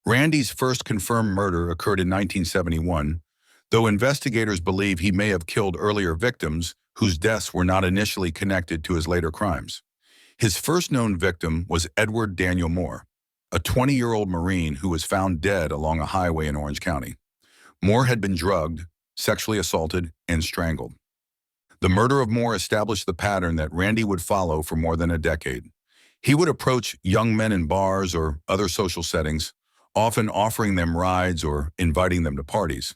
Randy's first confirmed murder occurred in 1971, though investigators believe he may have killed earlier victims whose deaths were not initially connected to his later crimes. His first known victim was Edward Daniel Moore, a 20-year-old Marine who was found dead along a highway in Orange County. Moore had been drugged, sexually assaulted, and strangled. The murder of Moore established the pattern that Randy would follow for more than a decade. He would approach young men in bars or other social settings, often offering them rides or inviting them to parties.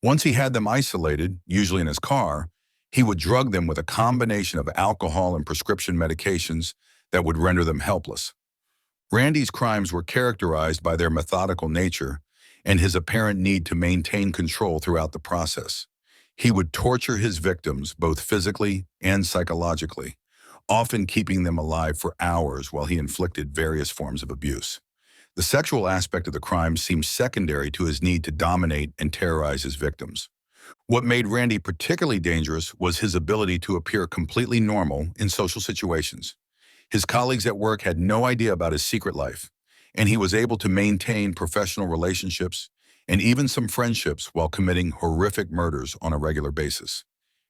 Once he had them isolated, usually in his car, he would drug them with a combination of alcohol and prescription medications that would render them helpless. Randy's crimes were characterized by their methodical nature and his apparent need to maintain control throughout the process. He would torture his victims both physically and psychologically, often keeping them alive for hours while he inflicted various forms of abuse. The sexual aspect of the crime seemed secondary to his need to dominate and terrorize his victims. What made Randy particularly dangerous was his ability to appear completely normal in social situations. His colleagues at work had no idea about his secret life, and he was able to maintain professional relationships and even some friendships while committing horrific murders on a regular basis.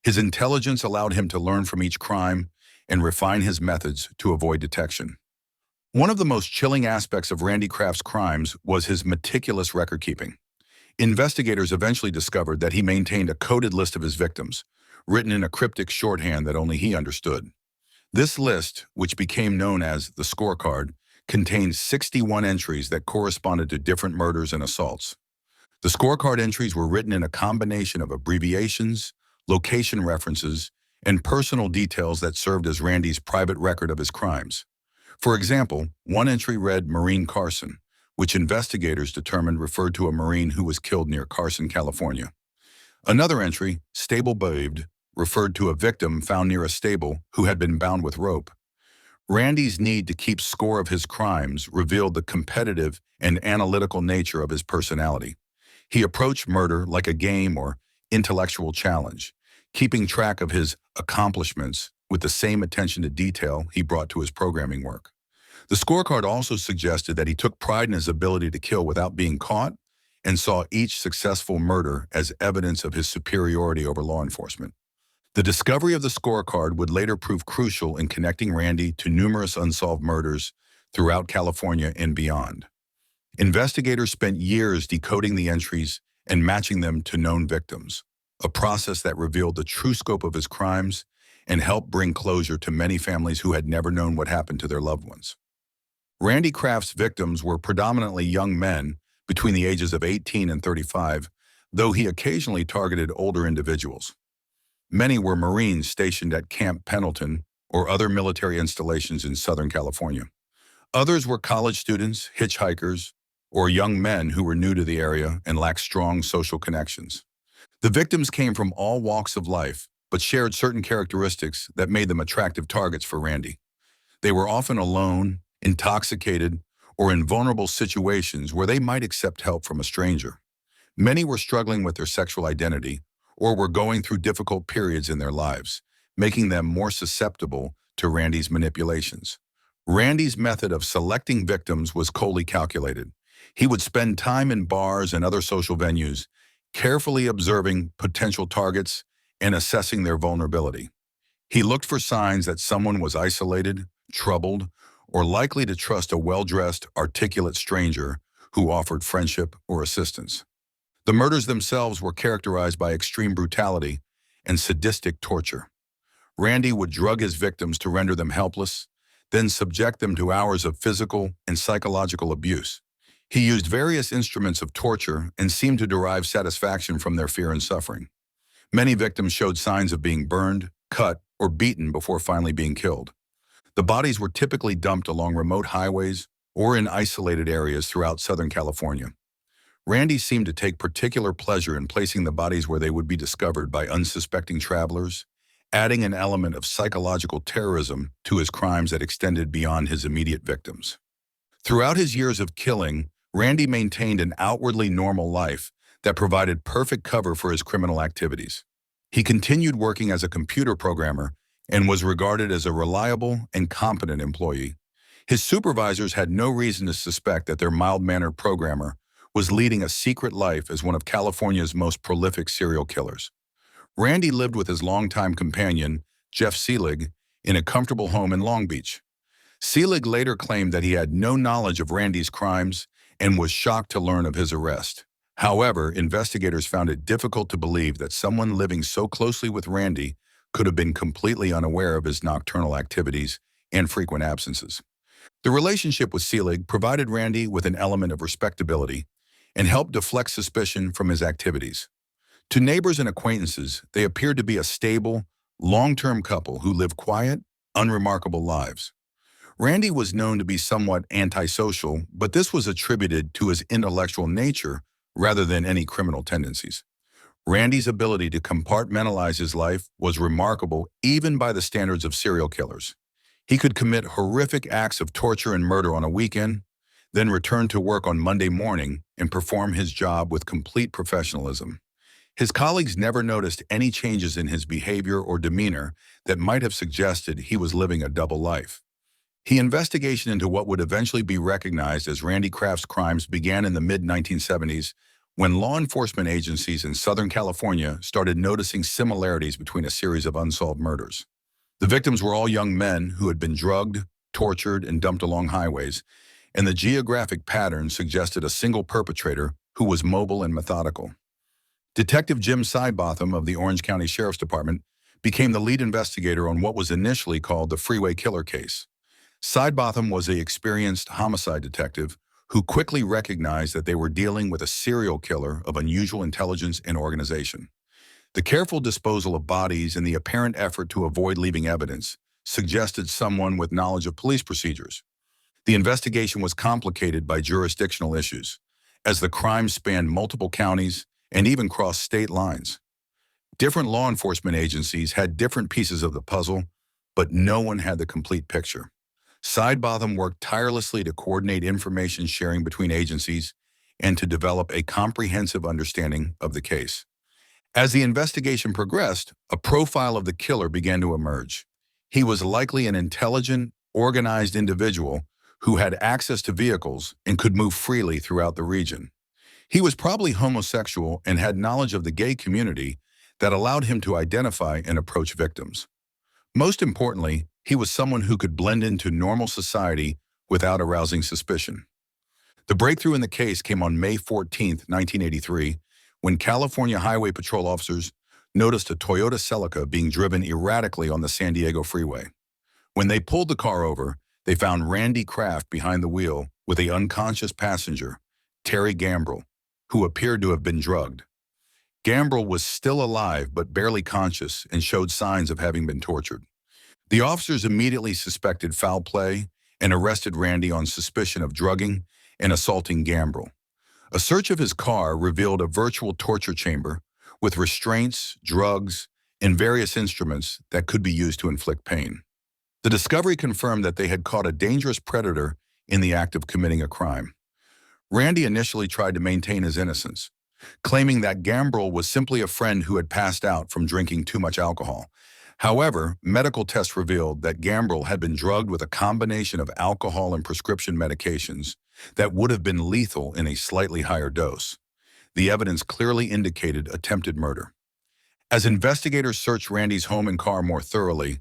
His intelligence allowed him to learn from each crime and refine his methods to avoid detection. One of the most chilling aspects of Randy Kraft's crimes was his meticulous record-keeping. Investigators eventually discovered that he maintained a coded list of his victims, written in a cryptic shorthand that only he understood. This list, which became known as the scorecard, contained 61 entries that corresponded to different murders and assaults. The scorecard entries were written in a combination of abbreviations, location references, and personal details that served as Randy's private record of his crimes. For example, one entry read Marine Carson, which investigators determined referred to a Marine who was killed near Carson, California. Another entry, Stable Baved, referred to a victim found near a stable who had been bound with rope. Randy's need to keep score of his crimes revealed the competitive and analytical nature of his personality. He approached murder like a game or intellectual challenge, keeping track of his accomplishments with the same attention to detail he brought to his programming work. The scorecard also suggested that he took pride in his ability to kill without being caught and saw each successful murder as evidence of his superiority over law enforcement. The discovery of the scorecard would later prove crucial in connecting Randy to numerous unsolved murders throughout California and beyond. Investigators spent years decoding the entries and matching them to known victims, a process that revealed the true scope of his crimes and helped bring closure to many families who had never known what happened to their loved ones. Randy Kraft's victims were predominantly young men between the ages of 18 and 35, though he occasionally targeted older individuals. Many were Marines stationed at Camp Pendleton or other military installations in Southern California. Others were college students, hitchhikers, or young men who were new to the area and lacked strong social connections. The victims came from all walks of life, but shared certain characteristics that made them attractive targets for Randy. They were often alone, intoxicated, or in vulnerable situations where they might accept help from a stranger. Many were struggling with their sexual identity or were going through difficult periods in their lives, making them more susceptible to Randy's manipulations. Randy's method of selecting victims was coldly calculated. He would spend time in bars and other social venues, carefully observing potential targets and assessing their vulnerability. He looked for signs that someone was isolated, troubled, or likely to trust a well-dressed, articulate stranger who offered friendship or assistance. The murders themselves were characterized by extreme brutality and sadistic torture. Randy would drug his victims to render them helpless, then subject them to hours of physical and psychological abuse. He used various instruments of torture and seemed to derive satisfaction from their fear and suffering. Many victims showed signs of being burned, cut, or beaten before finally being killed. The bodies were typically dumped along remote highways or in isolated areas throughout Southern California. Randy seemed to take particular pleasure in placing the bodies where they would be discovered by unsuspecting travelers, adding an element of psychological terrorism to his crimes that extended beyond his immediate victims. Throughout his years of killing, Randy maintained an outwardly normal life that provided perfect cover for his criminal activities. He continued working as a computer programmer and was regarded as a reliable and competent employee. His supervisors had no reason to suspect that their mild-mannered programmer was leading a secret life as one of California's most prolific serial killers. Randy lived with his longtime companion, Jeff Seelig, in a comfortable home in Long Beach. Seelig later claimed that he had no knowledge of Randy's crimes and was shocked to learn of his arrest. However, investigators found it difficult to believe that someone living so closely with Randy could have been completely unaware of his nocturnal activities and frequent absences. The relationship with Seelig provided Randy with an element of respectability and helped deflect suspicion from his activities. To neighbors and acquaintances, they appeared to be a stable, long-term couple who lived quiet, unremarkable lives. Randy was known to be somewhat antisocial, but this was attributed to his intellectual nature rather than any criminal tendencies. Randy's ability to compartmentalize his life was remarkable even by the standards of serial killers. He could commit horrific acts of torture and murder on a weekend, then return to work on Monday morning and perform his job with complete professionalism. His colleagues never noticed any changes in his behavior or demeanor that might have suggested he was living a double life. The investigation into what would eventually be recognized as Randy Kraft's crimes began in the mid-1970s when law enforcement agencies in Southern California started noticing similarities between a series of unsolved murders. The victims were all young men who had been drugged, tortured, and dumped along highways, and the geographic pattern suggested a single perpetrator who was mobile and methodical. Detective Jim Sidebotham of the Orange County Sheriff's Department became the lead investigator on what was initially called the Freeway Killer case. Sidebotham was an experienced homicide detective who quickly recognized that they were dealing with a serial killer of unusual intelligence and organization. The careful disposal of bodies and the apparent effort to avoid leaving evidence suggested someone with knowledge of police procedures. The investigation was complicated by jurisdictional issues, as the crime spanned multiple counties and even crossed state lines. Different law enforcement agencies had different pieces of the puzzle, but no one had the complete picture. Sidebotham worked tirelessly to coordinate information sharing between agencies and to develop a comprehensive understanding of the case. As the investigation progressed, a profile of the killer began to emerge. He was likely an intelligent, organized individual who had access to vehicles and could move freely throughout the region. He was probably homosexual and had knowledge of the gay community that allowed him to identify and approach victims. Most importantly, he was someone who could blend into normal society without arousing suspicion. The breakthrough in the case came on May 14, 1983, when California Highway Patrol officers noticed a Toyota Celica being driven erratically on the San Diego freeway. When they pulled the car over, they found Randy Kraft behind the wheel with an unconscious passenger, Terry Gambrell, who appeared to have been drugged. Gambrell was still alive but barely conscious and showed signs of having been tortured. The officers immediately suspected foul play and arrested Randy on suspicion of drugging and assaulting Gambrell. A search of his car revealed a virtual torture chamber with restraints, drugs, and various instruments that could be used to inflict pain. The discovery confirmed that they had caught a dangerous predator in the act of committing a crime. Randy initially tried to maintain his innocence, claiming that Gambrell was simply a friend who had passed out from drinking too much alcohol. However, medical tests revealed that Gambrell had been drugged with a combination of alcohol and prescription medications that would have been lethal in a slightly higher dose. The evidence clearly indicated attempted murder. As investigators searched Randy's home and car more thoroughly,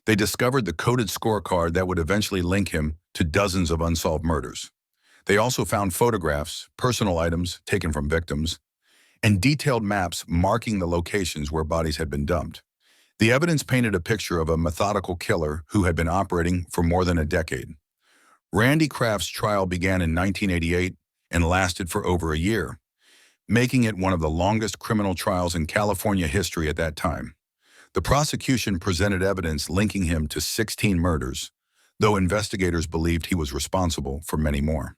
they discovered the coded scorecard that would eventually link him to dozens of unsolved murders. They also found photographs, personal items taken from victims, and detailed maps marking the locations where bodies had been dumped. The evidence painted a picture of a methodical killer who had been operating for more than a decade. Randy Kraft's trial began in 1988 and lasted for over a year, making it one of the longest criminal trials in California history at that time. The prosecution presented evidence linking him to 16 murders, though investigators believed he was responsible for many more.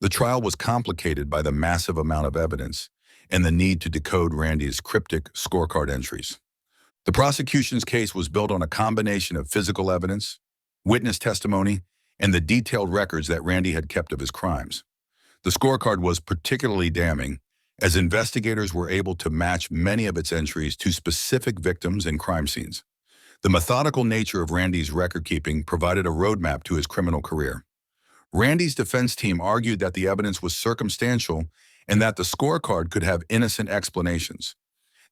The trial was complicated by the massive amount of evidence and the need to decode Randy's cryptic scorecard entries. The prosecution's case was built on a combination of physical evidence, witness testimony, and the detailed records that Randy had kept of his crimes. The scorecard was particularly damning, as investigators were able to match many of its entries to specific victims and crime scenes. The methodical nature of Randy's record-keeping provided a roadmap to his criminal career. Randy's defense team argued that the evidence was circumstantial and that the scorecard could have innocent explanations.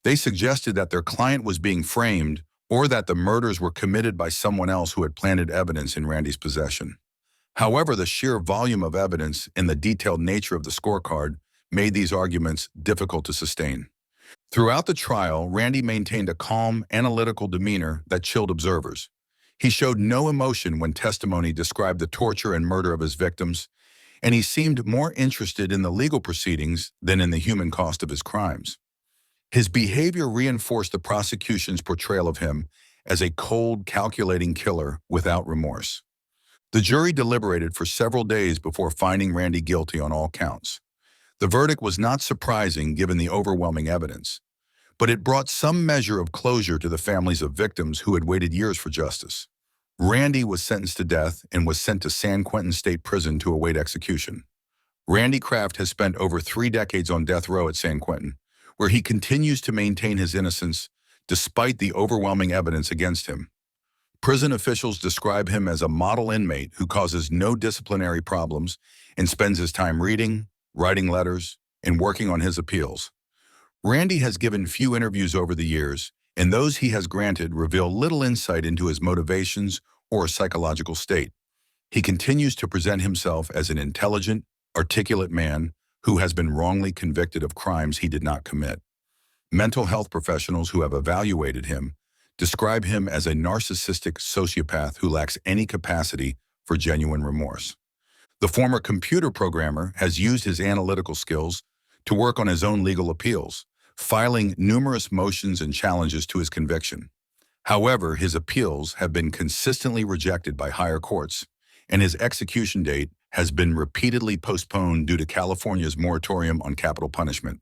They suggested that their client was being framed or that the murders were committed by someone else who had planted evidence in Randy's possession. However, the sheer volume of evidence and the detailed nature of the scorecard made these arguments difficult to sustain. Throughout the trial, Randy maintained a calm, analytical demeanor that chilled observers. He showed no emotion when testimony described the torture and murder of his victims, and he seemed more interested in the legal proceedings than in the human cost of his crimes. His behavior reinforced the prosecution's portrayal of him as a cold, calculating killer without remorse. The jury deliberated for several days before finding Randy guilty on all counts. The verdict was not surprising given the overwhelming evidence, but it brought some measure of closure to the families of victims who had waited years for justice. Randy was sentenced to death and was sent to San Quentin State Prison to await execution. Randy Kraft has spent over 3 decades on death row at San Quentin, where he continues to maintain his innocence despite the overwhelming evidence against him. Prison officials describe him as a model inmate who causes no disciplinary problems and spends his time reading, writing letters, and working on his appeals. Randy has given few interviews over the years, and those he has granted reveal little insight into his motivations or psychological state. He continues to present himself as an intelligent, articulate man who has been wrongly convicted of crimes he did not commit. Mental health professionals who have evaluated him describe him as a narcissistic sociopath who lacks any capacity for genuine remorse. The former computer programmer has used his analytical skills to work on his own legal appeals, filing numerous motions and challenges to his conviction. However, his appeals have been consistently rejected by higher courts, and his execution date has been repeatedly postponed due to California's moratorium on capital punishment.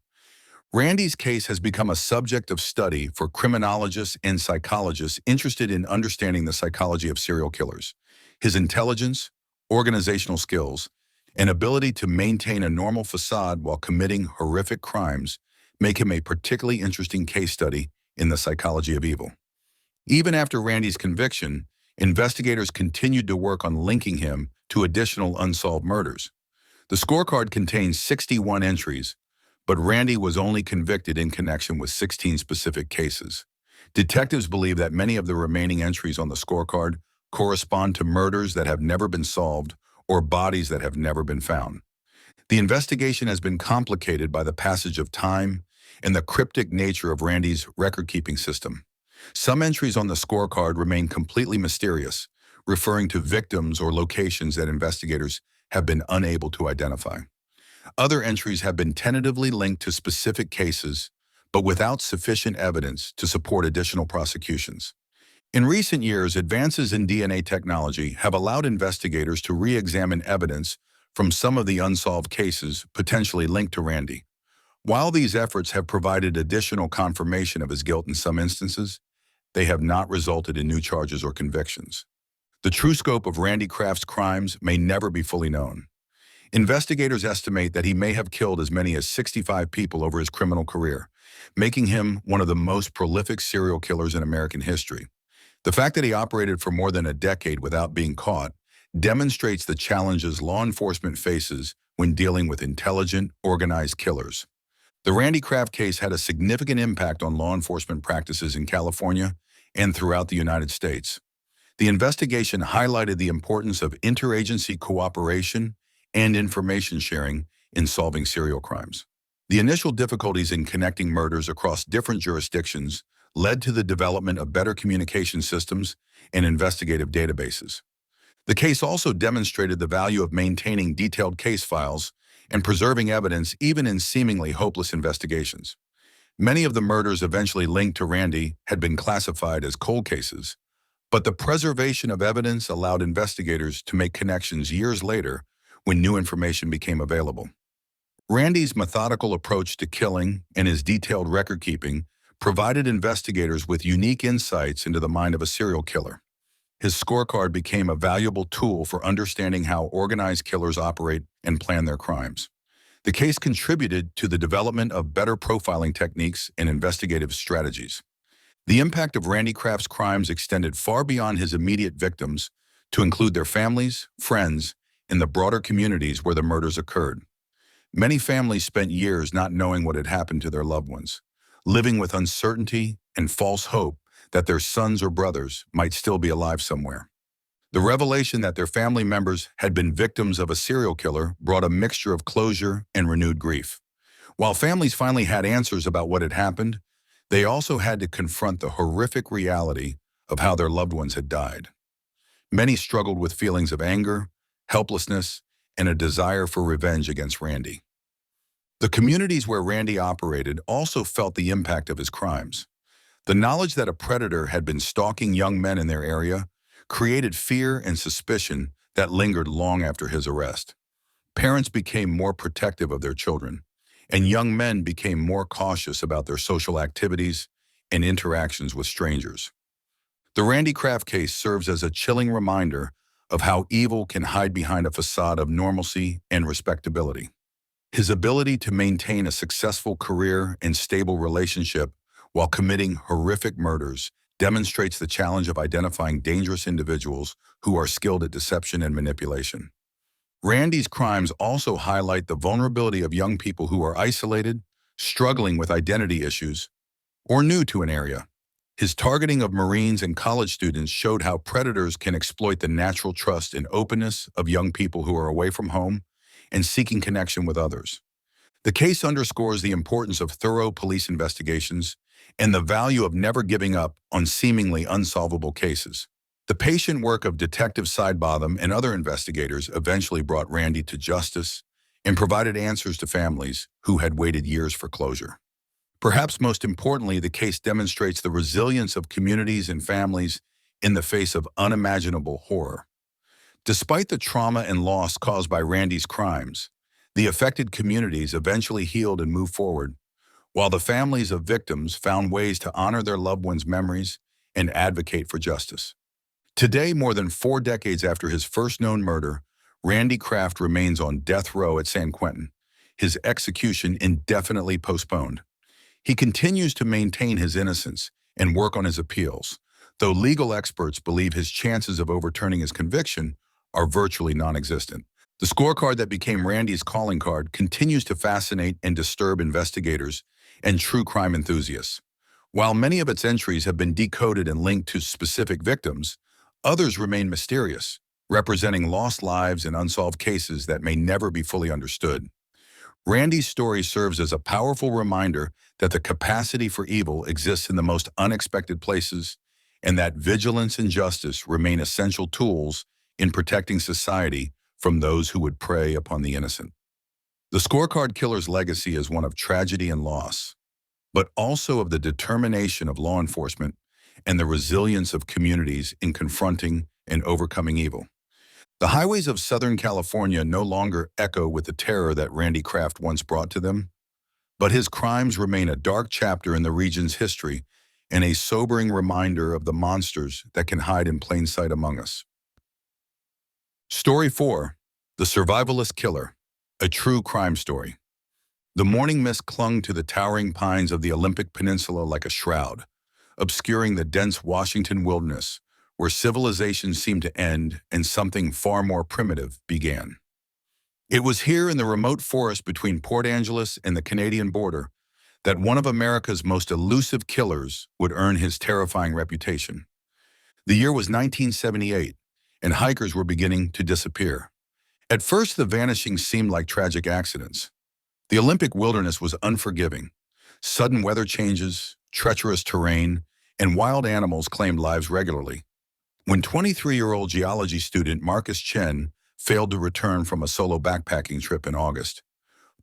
Randy's case has become a subject of study for criminologists and psychologists interested in understanding the psychology of serial killers. His intelligence, organizational skills, and ability to maintain a normal facade while committing horrific crimes make him a particularly interesting case study in the psychology of evil. Even after Randy's conviction, investigators continued to work on linking him to additional unsolved murders. The scorecard contains 61 entries, but Randy was only convicted in connection with 16 specific cases. Detectives believe that many of the remaining entries on the scorecard correspond to murders that have never been solved or bodies that have never been found. The investigation has been complicated by the passage of time and the cryptic nature of Randy's record-keeping system. Some entries on the scorecard remain completely mysterious, referring to victims or locations that investigators have been unable to identify. Other entries have been tentatively linked to specific cases, but without sufficient evidence to support additional prosecutions. In recent years, advances in DNA technology have allowed investigators to re-examine evidence from some of the unsolved cases potentially linked to Randy. While these efforts have provided additional confirmation of his guilt in some instances, they have not resulted in new charges or convictions. The true scope of Randy Kraft's crimes may never be fully known. Investigators estimate that he may have killed as many as 65 people over his criminal career, making him one of the most prolific serial killers in American history. The fact that he operated for more than a decade without being caught demonstrates the challenges law enforcement faces when dealing with intelligent, organized killers. The Randy Kraft case had a significant impact on law enforcement practices in California and throughout the United States. The investigation highlighted the importance of interagency cooperation and information sharing in solving serial crimes. The initial difficulties in connecting murders across different jurisdictions led to the development of better communication systems and investigative databases. The case also demonstrated the value of maintaining detailed case files and preserving evidence even in seemingly hopeless investigations. Many of the murders eventually linked to Randy had been classified as cold cases, But the preservation of evidence allowed investigators to make connections years later when new information became available. Randy's methodical approach to killing and his detailed record-keeping provided investigators with unique insights into the mind of a serial killer. His scorecard became a valuable tool for understanding how organized killers operate and plan their crimes. The case contributed to the development of better profiling techniques and investigative strategies. The impact of Randy Kraft's crimes extended far beyond his immediate victims to include their families, friends, and the broader communities where the murders occurred. Many families spent years not knowing what had happened to their loved ones, living with uncertainty and false hope that their sons or brothers might still be alive somewhere. The revelation that their family members had been victims of a serial killer brought a mixture of closure and renewed grief. While families finally had answers about what had happened, they also had to confront the horrific reality of how their loved ones had died. Many struggled with feelings of anger, helplessness, and a desire for revenge against Randy. The communities where Randy operated also felt the impact of his crimes. The knowledge that a predator had been stalking young men in their area created fear and suspicion that lingered long after his arrest. Parents became more protective of their children, and young men became more cautious about their social activities and interactions with strangers. The Randy Kraft case serves as a chilling reminder of how evil can hide behind a facade of normalcy and respectability. His ability to maintain a successful career and stable relationship while committing horrific murders demonstrates the challenge of identifying dangerous individuals who are skilled at deception and manipulation. Randy's crimes also highlight the vulnerability of young people who are isolated, struggling with identity issues, or new to an area. His targeting of Marines and college students showed how predators can exploit the natural trust and openness of young people who are away from home and seeking connection with others. The case underscores the importance of thorough police investigations and the value of never giving up on seemingly unsolvable cases. The patient work of Detective Sidebotham and other investigators eventually brought Randy to justice and provided answers to families who had waited years for closure. Perhaps most importantly, the case demonstrates the resilience of communities and families in the face of unimaginable horror. Despite the trauma and loss caused by Randy's crimes, the affected communities eventually healed and moved forward, while the families of victims found ways to honor their loved ones' memories and advocate for justice. Today, more than 4 decades after his first known murder, Randy Kraft remains on death row at San Quentin, his execution indefinitely postponed. He continues to maintain his innocence and work on his appeals, though legal experts believe his chances of overturning his conviction are virtually non-existent. The scorecard that became Randy's calling card continues to fascinate and disturb investigators and true crime enthusiasts. While many of its entries have been decoded and linked to specific victims, others remain mysterious, representing lost lives and unsolved cases that may never be fully understood. Randy's story serves as a powerful reminder that the capacity for evil exists in the most unexpected places, and that vigilance and justice remain essential tools in protecting society from those who would prey upon the innocent. The scorecard killer's legacy is one of tragedy and loss, but also of the determination of law enforcement and the resilience of communities in confronting and overcoming evil. The highways of Southern California no longer echo with the terror that Randy Kraft once brought to them, but his crimes remain a dark chapter in the region's history and a sobering reminder of the monsters that can hide in plain sight among us. Story 4. The Survivalist Killer, a true crime story. The morning mist clung to the towering pines of the Olympic Peninsula like a shroud, obscuring the dense Washington wilderness, where civilization seemed to end and something far more primitive began. It was here in the remote forest between Port Angeles and the Canadian border that one of America's most elusive killers would earn his terrifying reputation. The year was 1978, and hikers were beginning to disappear. At first, the vanishings seemed like tragic accidents. The Olympic wilderness was unforgiving. Sudden weather changes, treacherous terrain, and wild animals claimed lives regularly. When 23-year-old geology student Marcus Chen failed to return from a solo backpacking trip in August,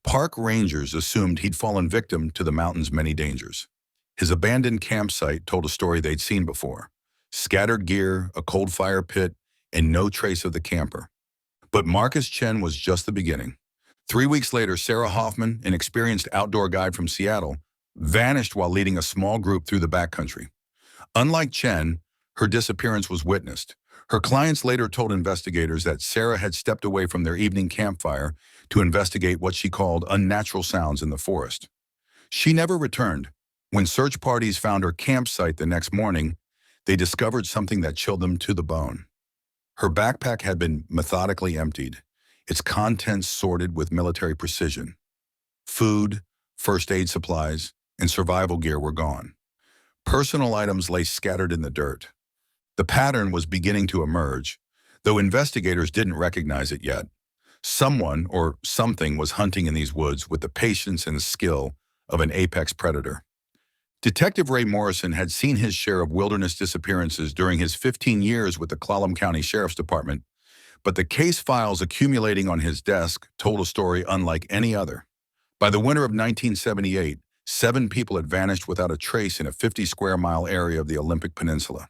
park rangers assumed he'd fallen victim to the mountain's many dangers. His abandoned campsite told a story they'd seen before. Scattered gear, a cold fire pit, and no trace of the camper. But Marcus Chen was just the beginning. 3 weeks later, Sarah Hoffman, an experienced outdoor guide from Seattle, vanished while leading a small group through the backcountry. Unlike Chen, her disappearance was witnessed. Her clients later told investigators that Sarah had stepped away from their evening campfire to investigate what she called unnatural sounds in the forest. She never returned. When search parties found her campsite the next morning, they discovered something that chilled them to the bone. Her backpack had been methodically emptied, its contents sorted with military precision. Food, first aid supplies, and survival gear were gone. Personal items lay scattered in the dirt. The pattern was beginning to emerge, though investigators didn't recognize it yet. Someone or something was hunting in these woods with the patience and skill of an apex predator. Detective Ray Morrison had seen his share of wilderness disappearances during his 15 years with the Clallam County Sheriff's Department, but the case files accumulating on his desk told a story unlike any other. By the winter of 1978, 7 people had vanished without a trace in a 50-square-mile area of the Olympic Peninsula.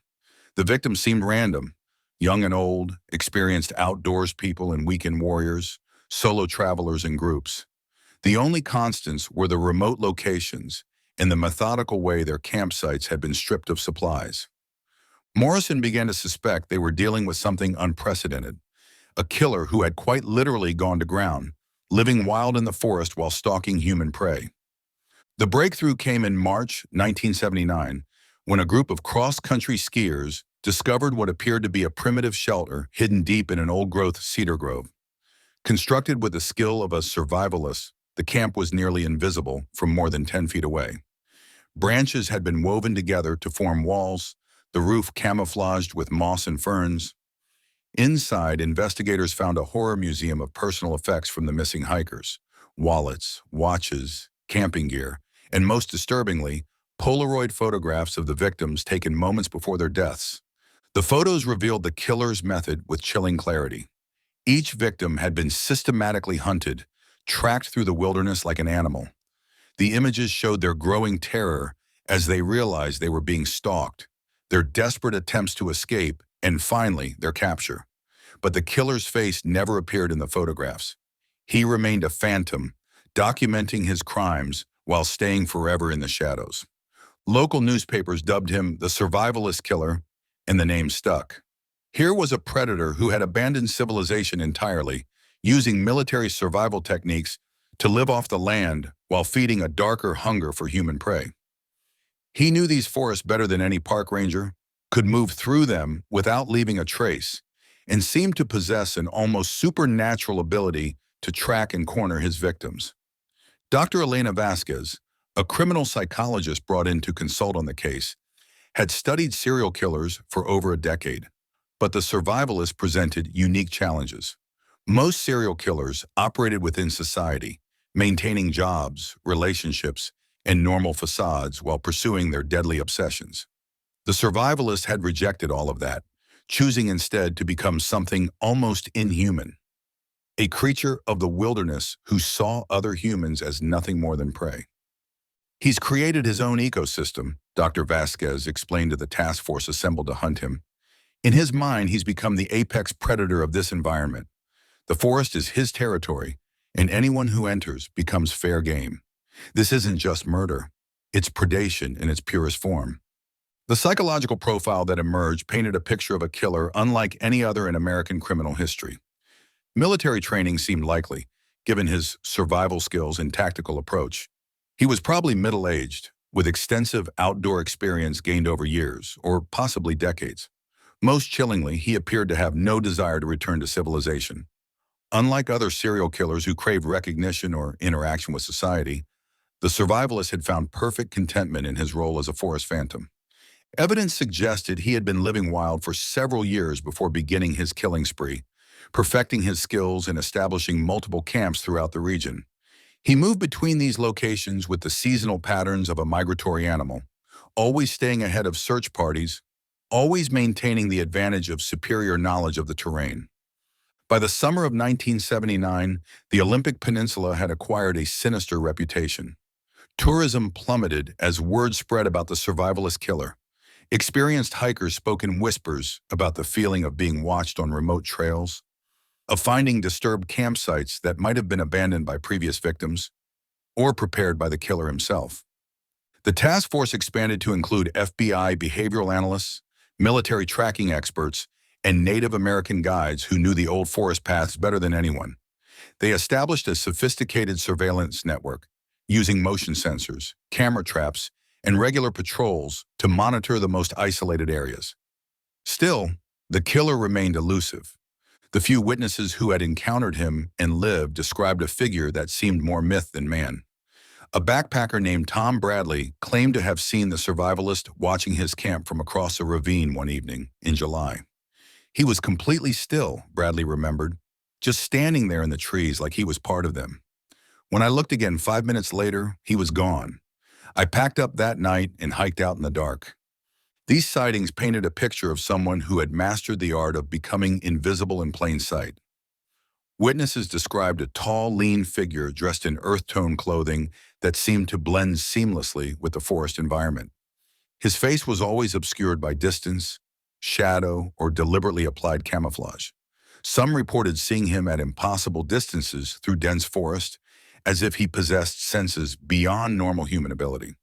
The victims seemed random: young and old, experienced outdoors people and weekend warriors, solo travelers and groups. The only constants were the remote locations and the methodical way their campsites had been stripped of supplies. Morrison began to suspect they were dealing with something unprecedented, a killer who had quite literally gone to ground, living wild in the forest while stalking human prey. The breakthrough came in March 1979, when a group of cross-country skiers discovered what appeared to be a primitive shelter hidden deep in an old-growth cedar grove. Constructed with the skill of a survivalist, the camp was nearly invisible from more than 10 feet away. Branches had been woven together to form walls, the roof camouflaged with moss and ferns. Inside, investigators found a horror museum of personal effects from the missing hikers: wallets, watches, camping gear, and most disturbingly, Polaroid photographs of the victims taken moments before their deaths. The photos revealed the killer's method with chilling clarity. Each victim had been systematically hunted, tracked through the wilderness like an animal. The images showed their growing terror as they realized they were being stalked, their desperate attempts to escape, and finally, their capture. But the killer's face never appeared in the photographs. He remained a phantom, documenting his crimes while staying forever in the shadows. Local newspapers dubbed him the survivalist killer, and the name stuck. Here was a predator who had abandoned civilization entirely, using military survival techniques to live off the land while feeding a darker hunger for human prey. He knew these forests better than any park ranger, could move through them without leaving a trace, and seemed to possess an almost supernatural ability to track and corner his victims. Dr. Elena Vasquez, a criminal psychologist brought in to consult on the case, had studied serial killers for over a decade, but the survivalists presented unique challenges. Most serial killers operated within society, maintaining jobs, relationships, and normal facades while pursuing their deadly obsessions. The survivalists had rejected all of that, choosing instead to become something almost inhuman: a creature of the wilderness who saw other humans as nothing more than prey. He's created his own ecosystem, Dr. Vasquez explained to the task force assembled to hunt him. In his mind, he's become the apex predator of this environment. The forest is his territory, and anyone who enters becomes fair game. This isn't just murder. It's predation in its purest form. The psychological profile that emerged painted a picture of a killer unlike any other in American criminal history. Military training seemed likely, given his survival skills and tactical approach. He was probably middle-aged, with extensive outdoor experience gained over years, or possibly decades. Most chillingly, he appeared to have no desire to return to civilization. Unlike other serial killers who craved recognition or interaction with society, the survivalist had found perfect contentment in his role as a forest phantom. Evidence suggested he had been living wild for several years before beginning his killing spree, perfecting his skills and establishing multiple camps throughout the region. He moved between these locations with the seasonal patterns of a migratory animal, always staying ahead of search parties, always maintaining the advantage of superior knowledge of the terrain. By the summer of 1979, the Olympic Peninsula had acquired a sinister reputation. Tourism plummeted as word spread about the survivalist killer. Experienced hikers spoke in whispers about the feeling of being watched on remote trails, of finding disturbed campsites that might have been abandoned by previous victims or prepared by the killer himself. The task force expanded to include FBI behavioral analysts, military tracking experts, and Native American guides who knew the old forest paths better than anyone. They established a sophisticated surveillance network using motion sensors, camera traps, and regular patrols to monitor the most isolated areas. Still, the killer remained elusive. The few witnesses who had encountered him and lived described a figure that seemed more myth than man. A backpacker named Tom Bradley claimed to have seen the survivalist watching his camp from across a ravine one evening in July. He was completely still, Bradley remembered, just standing there in the trees like he was part of them. When I looked again 5 minutes later, he was gone. I packed up that night and hiked out in the dark. These sightings painted a picture of someone who had mastered the art of becoming invisible in plain sight. Witnesses described a tall, lean figure dressed in earth-tone clothing that seemed to blend seamlessly with the forest environment. His face was always obscured by distance, shadow, or deliberately applied camouflage. Some reported seeing him at impossible distances through dense forest, as if he possessed senses beyond normal human ability.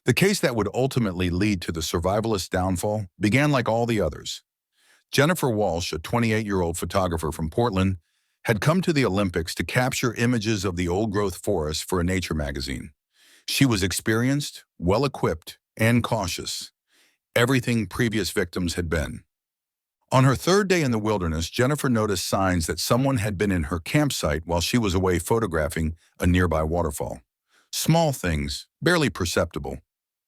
The case that would ultimately lead to the survivalist's downfall began like all the others. Jennifer Walsh, a 28-year-old photographer from Portland, had come to the Olympics to capture images of the old-growth forest for a nature magazine. She was experienced, well-equipped, and cautious, everything previous victims had been. On her third day in the wilderness, Jennifer noticed signs that someone had been in her campsite while she was away photographing a nearby waterfall. Small things, barely perceptible.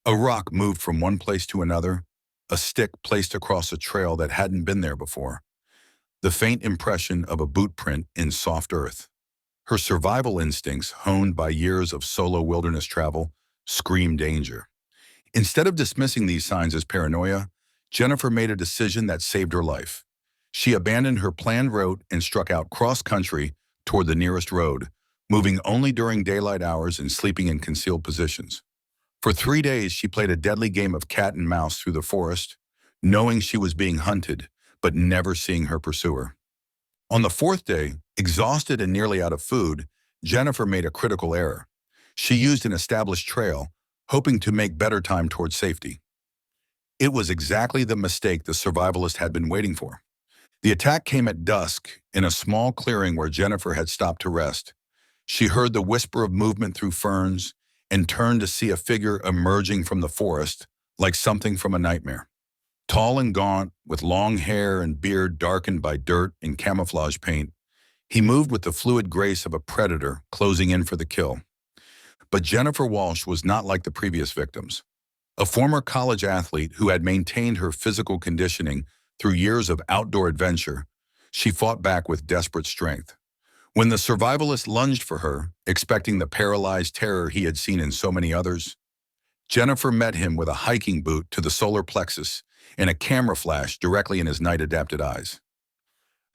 A rock moved from one place to another, a stick placed across a trail that hadn't been there before. The faint impression of a boot print in soft earth. Her survival instincts, honed by years of solo wilderness travel, screamed danger. Instead of dismissing these signs as paranoia, Jennifer made a decision that saved her life. She abandoned her planned route and struck out cross-country toward the nearest road, moving only during daylight hours and sleeping in concealed positions. For 3 days, she played a deadly game of cat and mouse through the forest, knowing she was being hunted, but never seeing her pursuer. On the 4th day, exhausted and nearly out of food, Jennifer made a critical error. She used an established trail, hoping to make better time towards safety. It was exactly the mistake the survivalist had been waiting for. The attack came at dusk in a small clearing where Jennifer had stopped to rest. She heard the whisper of movement through ferns and turned to see a figure emerging from the forest like something from a nightmare. Tall and gaunt, with long hair and beard darkened by dirt and camouflage paint, he moved with the fluid grace of a predator closing in for the kill. But Jennifer Walsh was not like the previous victims. A former college athlete who had maintained her physical conditioning through years of outdoor adventure, she fought back with desperate strength. When the survivalist lunged for her, expecting the paralyzed terror he had seen in so many others, Jennifer met him with a hiking boot to the solar plexus and a camera flash directly in his night-adapted eyes.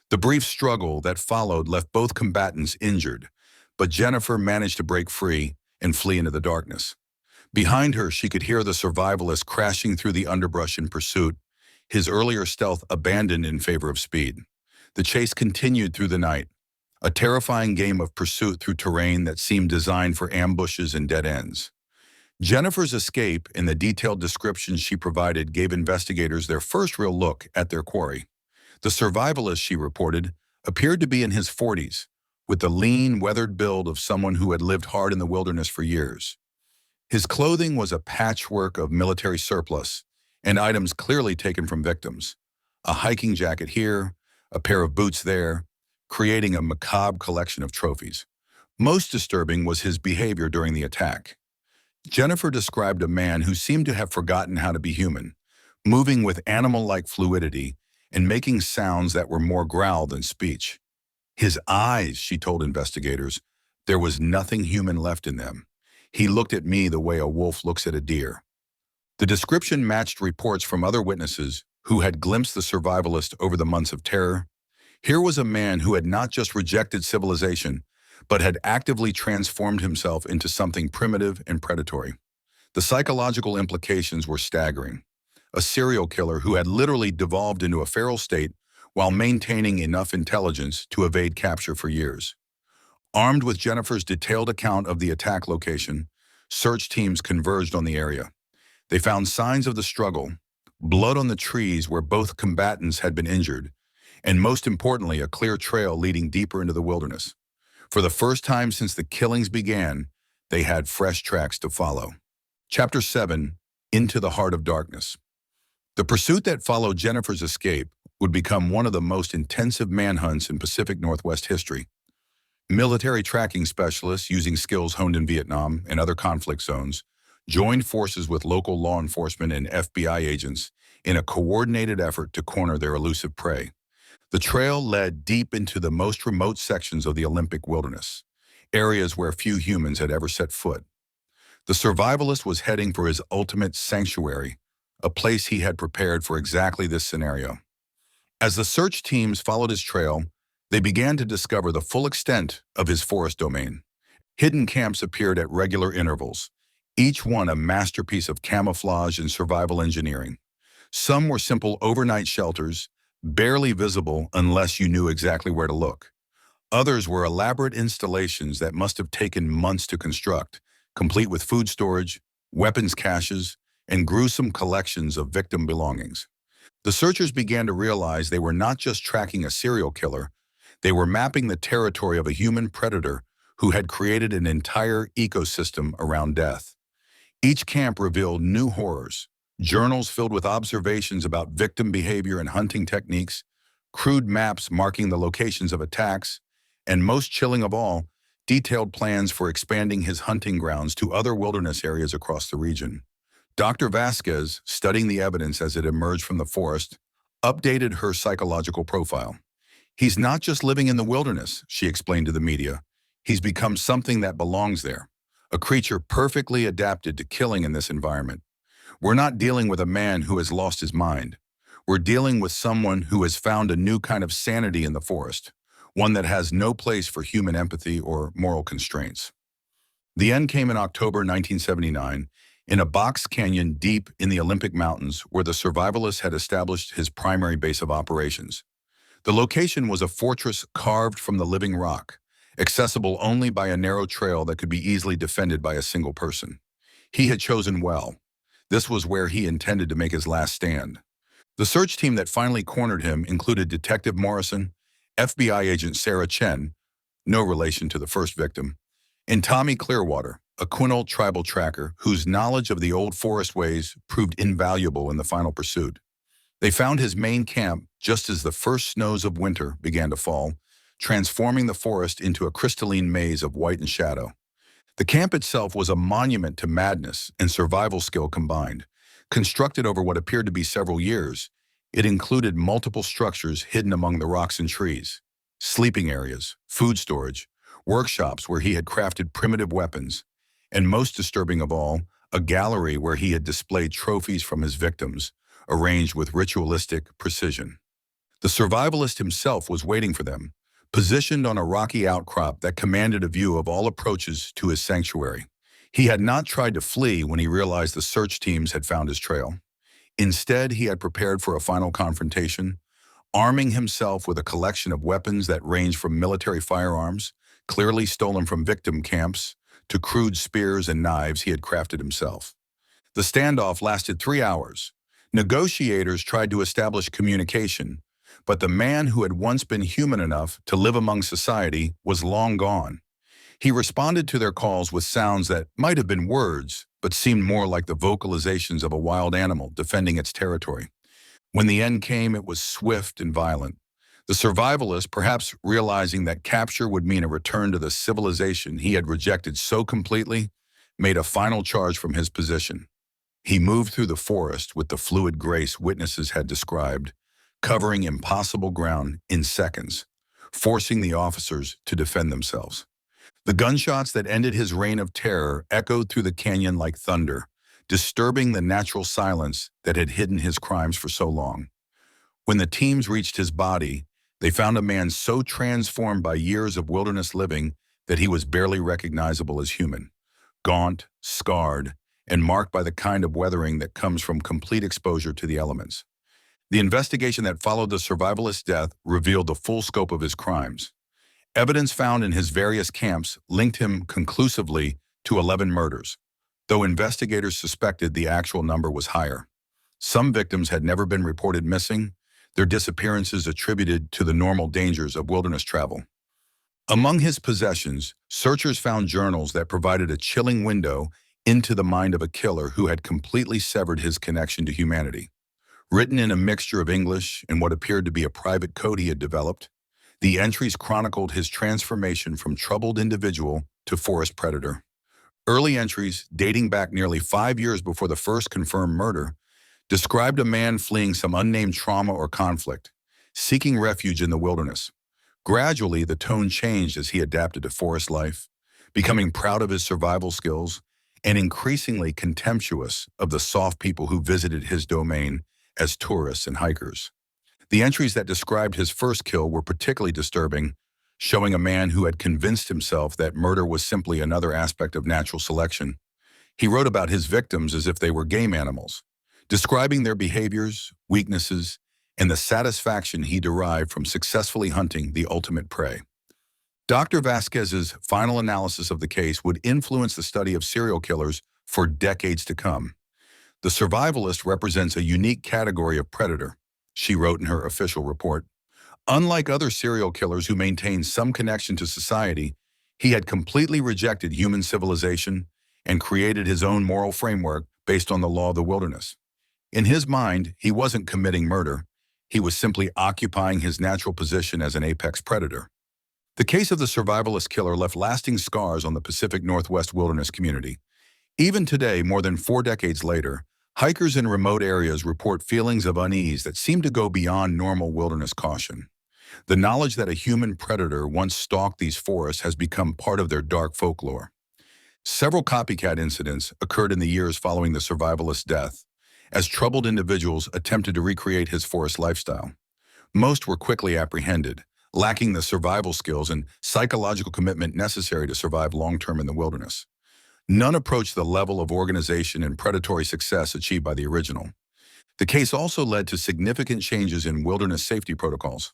The brief struggle that followed left both combatants injured, but Jennifer managed to break free and flee into the darkness. Behind her, she could hear the survivalist crashing through the underbrush in pursuit, his earlier stealth abandoned in favor of speed. The chase continued through the night, a terrifying game of pursuit through terrain that seemed designed for ambushes and dead ends. Jennifer's escape and the detailed descriptions she provided gave investigators their first real look at their quarry. The survivalist, she reported, appeared to be in his 40s, with the lean, weathered build of someone who had lived hard in the wilderness for years. His clothing was a patchwork of military surplus and items clearly taken from victims. A hiking jacket here, a pair of boots there, creating a macabre collection of trophies. Most disturbing was his behavior during the attack. Jennifer described a man who seemed to have forgotten how to be human, moving with animal-like fluidity and making sounds that were more growl than speech. His eyes, she told investigators, there was nothing human left in them. He looked at me the way a wolf looks at a deer. The description matched reports from other witnesses who had glimpsed the survivalist over the months of terror. Here was a man who had not just rejected civilization, but had actively transformed himself into something primitive and predatory. The psychological implications were staggering. a serial killer who had literally devolved into a feral state while maintaining enough intelligence to evade capture for years. Armed with Jennifer's detailed account of the attack location, search teams converged on the area. They found signs of the struggle, blood on the trees where both combatants had been injured, and most importantly, a clear trail leading deeper into the wilderness. For the first time since the killings began, they had fresh tracks to follow. Chapter 7, Into the Heart of Darkness. The pursuit that followed Jennifer's escape would become one of the most intensive manhunts in Pacific Northwest history. Military tracking specialists using skills honed in Vietnam and other conflict zones joined forces with local law enforcement and FBI agents in a coordinated effort to corner their elusive prey. The trail led deep into the most remote sections of the Olympic wilderness, areas where few humans had ever set foot. The survivalist was heading for his ultimate sanctuary, a place he had prepared for exactly this scenario. As the search teams followed his trail, they began to discover the full extent of his forest domain. Hidden camps appeared at regular intervals, each one a masterpiece of camouflage and survival engineering. Some were simple overnight shelters, barely visible unless you knew exactly where to look. Others were elaborate installations that must have taken months to construct, complete with food storage, weapons caches, and gruesome collections of victim belongings. The searchers began to realize they were not just tracking a serial killer, they were mapping the territory of a human predator who had created an entire ecosystem around death. Each camp revealed new horrors, journals filled with observations about victim behavior and hunting techniques, crude maps marking the locations of attacks, and most chilling of all, detailed plans for expanding his hunting grounds to other wilderness areas across the region. Dr. Vasquez, studying the evidence as it emerged from the forest, updated her psychological profile. "He's not just living in the wilderness," she explained to the media. "He's become something that belongs there, a creature perfectly adapted to killing in this environment. We're not dealing with a man who has lost his mind. We're dealing with someone who has found a new kind of sanity in the forest, one that has no place for human empathy or moral constraints." The end came in October 1979, in a box canyon deep in the Olympic Mountains where the survivalist had established his primary base of operations. The location was a fortress carved from the living rock, accessible only by a narrow trail that could be easily defended by a single person. He had chosen well. This was where he intended to make his last stand. The search team that finally cornered him included Detective Morrison, FBI agent Sarah Chen, no relation to the first victim, and Tommy Clearwater, a Quinault tribal tracker whose knowledge of the old forest ways proved invaluable in the final pursuit. They found his main camp just as the first snows of winter began to fall, transforming the forest into a crystalline maze of white and shadow. The camp itself was a monument to madness and survival skill combined. Constructed over what appeared to be several years, it included multiple structures hidden among the rocks and trees, sleeping areas, food storage, workshops where he had crafted primitive weapons, and most disturbing of all, a gallery where he had displayed trophies from his victims, arranged with ritualistic precision. The survivalist himself was waiting for them, positioned on a rocky outcrop that commanded a view of all approaches to his sanctuary. He had not tried to flee when he realized the search teams had found his trail. Instead, he had prepared for a final confrontation, arming himself with a collection of weapons that ranged from military firearms, clearly stolen from victim camps, to crude spears and knives he had crafted himself. The standoff lasted 3 hours. Negotiators tried to establish communication, but the man who had once been human enough to live among society was long gone. He responded to their calls with sounds that might have been words, but seemed more like the vocalizations of a wild animal defending its territory. When the end came, it was swift and violent. The survivalist, perhaps realizing that capture would mean a return to the civilization he had rejected so completely, made a final charge from his position. He moved through the forest with the fluid grace witnesses had described, covering impossible ground in seconds, forcing the officers to defend themselves. The gunshots that ended his reign of terror echoed through the canyon like thunder, disturbing the natural silence that had hidden his crimes for so long. When the teams reached his body, they found a man so transformed by years of wilderness living that he was barely recognizable as human. Gaunt, scarred, and marked by the kind of weathering that comes from complete exposure to the elements. The investigation that followed the survivalist's death revealed the full scope of his crimes. Evidence found in his various camps linked him conclusively to 11 murders, though investigators suspected the actual number was higher. Some victims had never been reported missing, their disappearances attributed to the normal dangers of wilderness travel. Among his possessions, searchers found journals that provided a chilling window into the mind of a killer who had completely severed his connection to humanity. Written in a mixture of English and what appeared to be a private code he had developed, the entries chronicled his transformation from troubled individual to forest predator. Early entries, dating back nearly 5 years before the first confirmed murder, described a man fleeing some unnamed trauma or conflict, seeking refuge in the wilderness. Gradually, the tone changed as he adapted to forest life, becoming proud of his survival skills and increasingly contemptuous of the soft people who visited his domain as tourists and hikers. The entries that described his first kill were particularly disturbing, showing a man who had convinced himself that murder was simply another aspect of natural selection. He wrote about his victims as if they were game animals, describing their behaviors, weaknesses, and the satisfaction he derived from successfully hunting the ultimate prey. Dr. Vasquez's final analysis of the case would influence the study of serial killers for decades to come. The survivalist represents a unique category of predator, she wrote in her official report. Unlike other serial killers who maintain some connection to society, he had completely rejected human civilization and created his own moral framework based on the law of the wilderness. In his mind, he wasn't committing murder. He was simply occupying his natural position as an apex predator. The case of the survivalist killer left lasting scars on the Pacific Northwest wilderness community. Even today, more than 4 decades later, hikers in remote areas report feelings of unease that seem to go beyond normal wilderness caution. The knowledge that a human predator once stalked these forests has become part of their dark folklore. Several copycat incidents occurred in the years following the survivalist's death, as troubled individuals attempted to recreate his forest lifestyle. Most were quickly apprehended, lacking the survival skills and psychological commitment necessary to survive long-term in the wilderness. None approached the level of organization and predatory success achieved by the original. The case also led to significant changes in wilderness safety protocols.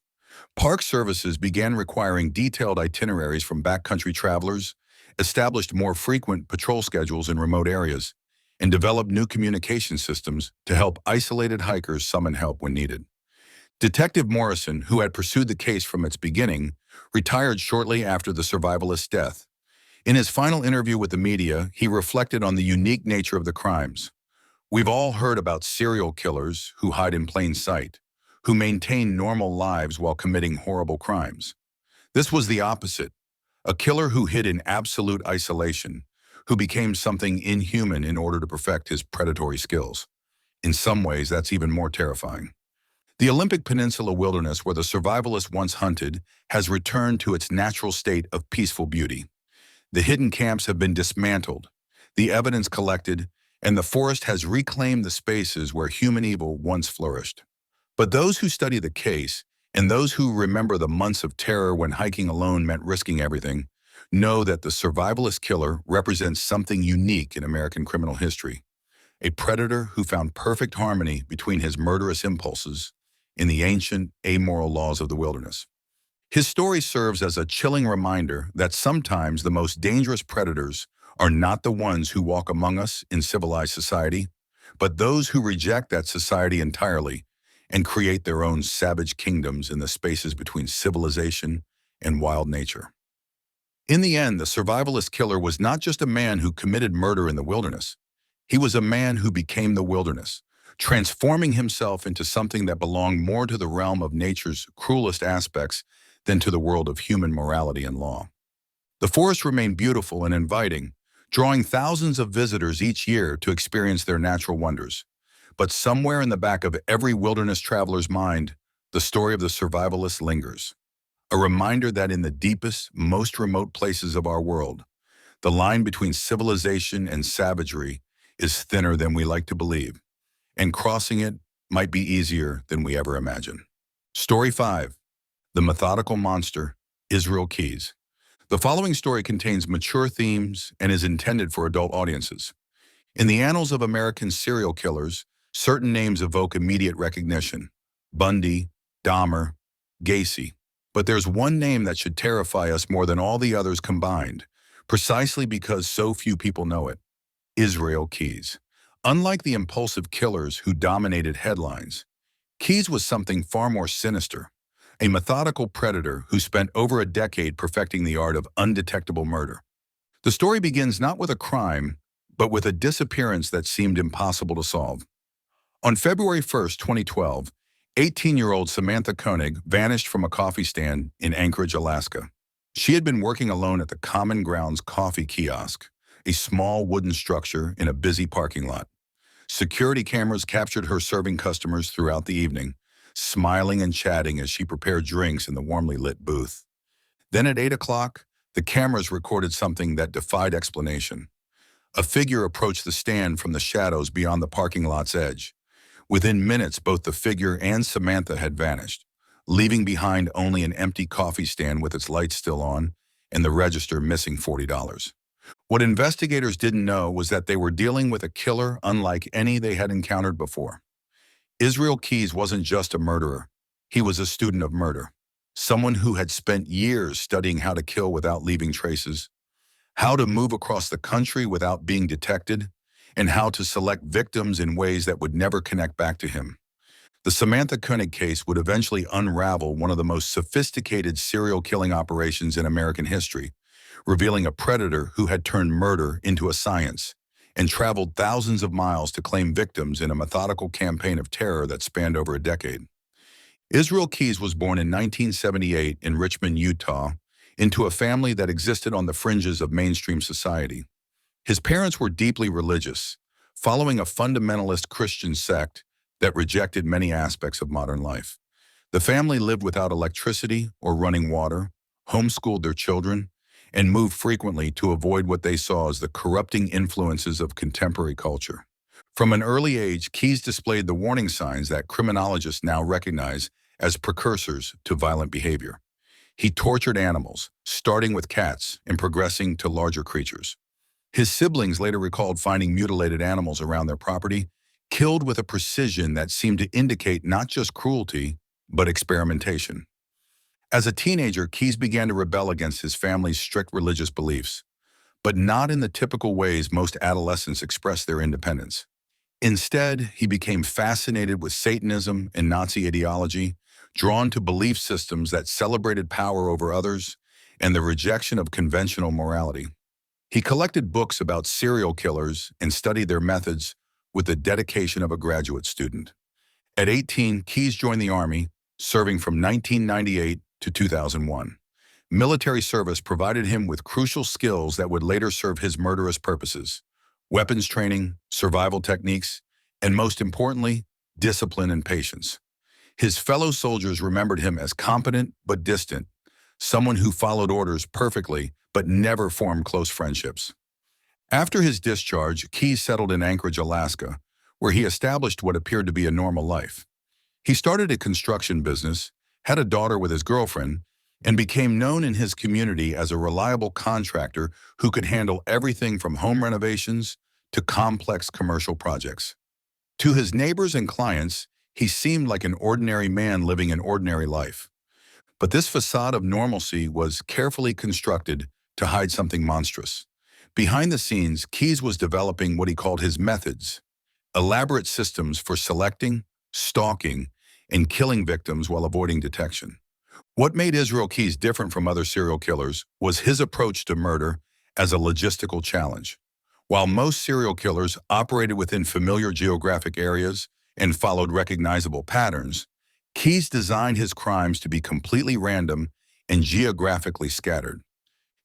Park services began requiring detailed itineraries from backcountry travelers, established more frequent patrol schedules in remote areas, and developed new communication systems to help isolated hikers summon help when needed. Detective Morrison, who had pursued the case from its beginning, retired shortly after the survivalist's death. In his final interview with the media, he reflected on the unique nature of the crimes. We've all heard about serial killers who hide in plain sight, who maintain normal lives while committing horrible crimes. This was the opposite, a killer who hid in absolute isolation, who became something inhuman in order to perfect his predatory skills. In some ways, that's even more terrifying. The Olympic Peninsula wilderness, where the survivalist once hunted, has returned to its natural state of peaceful beauty. The hidden camps have been dismantled, the evidence collected, and the forest has reclaimed the spaces where human evil once flourished. But those who study the case, and those who remember the months of terror when hiking alone meant risking everything, know that the survivalist killer represents something unique in American criminal history. A predator who found perfect harmony between his murderous impulses in the ancient, amoral laws of the wilderness. His story serves as a chilling reminder that sometimes the most dangerous predators are not the ones who walk among us in civilized society, but those who reject that society entirely and create their own savage kingdoms in the spaces between civilization and wild nature. In the end, the survivalist killer was not just a man who committed murder in the wilderness. He was a man who became the wilderness, transforming himself into something that belonged more to the realm of nature's cruelest aspects than to the world of human morality and law. The forest remained beautiful and inviting, drawing thousands of visitors each year to experience their natural wonders. But somewhere in the back of every wilderness traveler's mind, the story of the survivalist lingers. A reminder that in the deepest, most remote places of our world, the line between civilization and savagery is thinner than we like to believe, and crossing it might be easier than we ever imagine. Story 5. The Methodical Monster, Israel Keys. The following story contains mature themes and is intended for adult audiences. In the annals of American serial killers, certain names evoke immediate recognition: Bundy, Dahmer, Gacy. But there's one name that should terrify us more than all the others combined, precisely because so few people know it: Israel Keyes. Unlike the impulsive killers who dominated headlines, Keyes was something far more sinister: a methodical predator who spent over a decade perfecting the art of undetectable murder. The story begins not with a crime, but with a disappearance that seemed impossible to solve. On February 1st, 2012, 18-year-old Samantha Koenig vanished from a coffee stand in Anchorage, Alaska. She had been working alone at the Common Grounds Coffee Kiosk, a small wooden structure in a busy parking lot. Security cameras captured her serving customers throughout the evening, smiling and chatting as she prepared drinks in the warmly lit booth. Then at 8 o'clock, the cameras recorded something that defied explanation. A figure approached the stand from the shadows beyond the parking lot's edge. Within minutes, both the figure and Samantha had vanished, leaving behind only an empty coffee stand with its lights still on and the register missing $40. What investigators didn't know was that they were dealing with a killer unlike any they had encountered before. Israel Keyes wasn't just a murderer. He was a student of murder, someone who had spent years studying how to kill without leaving traces, how to move across the country without being detected, and how to select victims in ways that would never connect back to him. The Samantha Koenig case would eventually unravel one of the most sophisticated serial killing operations in American history, revealing a predator who had turned murder into a science and traveled thousands of miles to claim victims in a methodical campaign of terror that spanned over a decade. Israel Keyes was born in 1978 in Richmond, Utah, into a family that existed on the fringes of mainstream society. His parents were deeply religious, following a fundamentalist Christian sect that rejected many aspects of modern life. The family lived without electricity or running water, homeschooled their children, and moved frequently to avoid what they saw as the corrupting influences of contemporary culture. From an early age, Keyes displayed the warning signs that criminologists now recognize as precursors to violent behavior. He tortured animals, starting with cats and progressing to larger creatures. His siblings later recalled finding mutilated animals around their property, killed with a precision that seemed to indicate not just cruelty, but experimentation. As a teenager, Keyes began to rebel against his family's strict religious beliefs, but not in the typical ways most adolescents express their independence. Instead, he became fascinated with Satanism and Nazi ideology, drawn to belief systems that celebrated power over others and the rejection of conventional morality. He collected books about serial killers and studied their methods with the dedication of a graduate student. At 18, Keyes joined the Army, serving from 1998 to 2001. Military service provided him with crucial skills that would later serve his murderous purposes: weapons training, survival techniques, and most importantly, discipline and patience. His fellow soldiers remembered him as competent but distant, someone who followed orders perfectly but never formed close friendships. After his discharge, Keyes settled in Anchorage, Alaska, where he established what appeared to be a normal life. He started a construction business, had a daughter with his girlfriend, and became known in his community as a reliable contractor who could handle everything from home renovations to complex commercial projects. To his neighbors and clients, he seemed like an ordinary man living an ordinary life. But this facade of normalcy was carefully constructed to hide something monstrous. Behind the scenes, Keyes was developing what he called his methods: elaborate systems for selecting, stalking, and killing victims while avoiding detection. What made Israel Keyes different from other serial killers was his approach to murder as a logistical challenge. While most serial killers operated within familiar geographic areas and followed recognizable patterns, Keyes designed his crimes to be completely random and geographically scattered.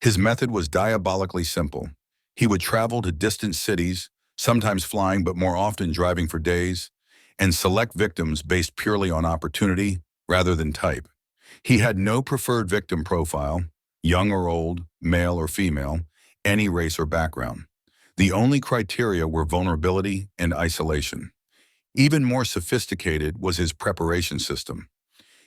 His method was diabolically simple. He would travel to distant cities, sometimes flying but more often driving for days, and select victims based purely on opportunity rather than type. He had no preferred victim profile: young or old, male or female, any race or background. The only criteria were vulnerability and isolation. Even more sophisticated was his preparation system.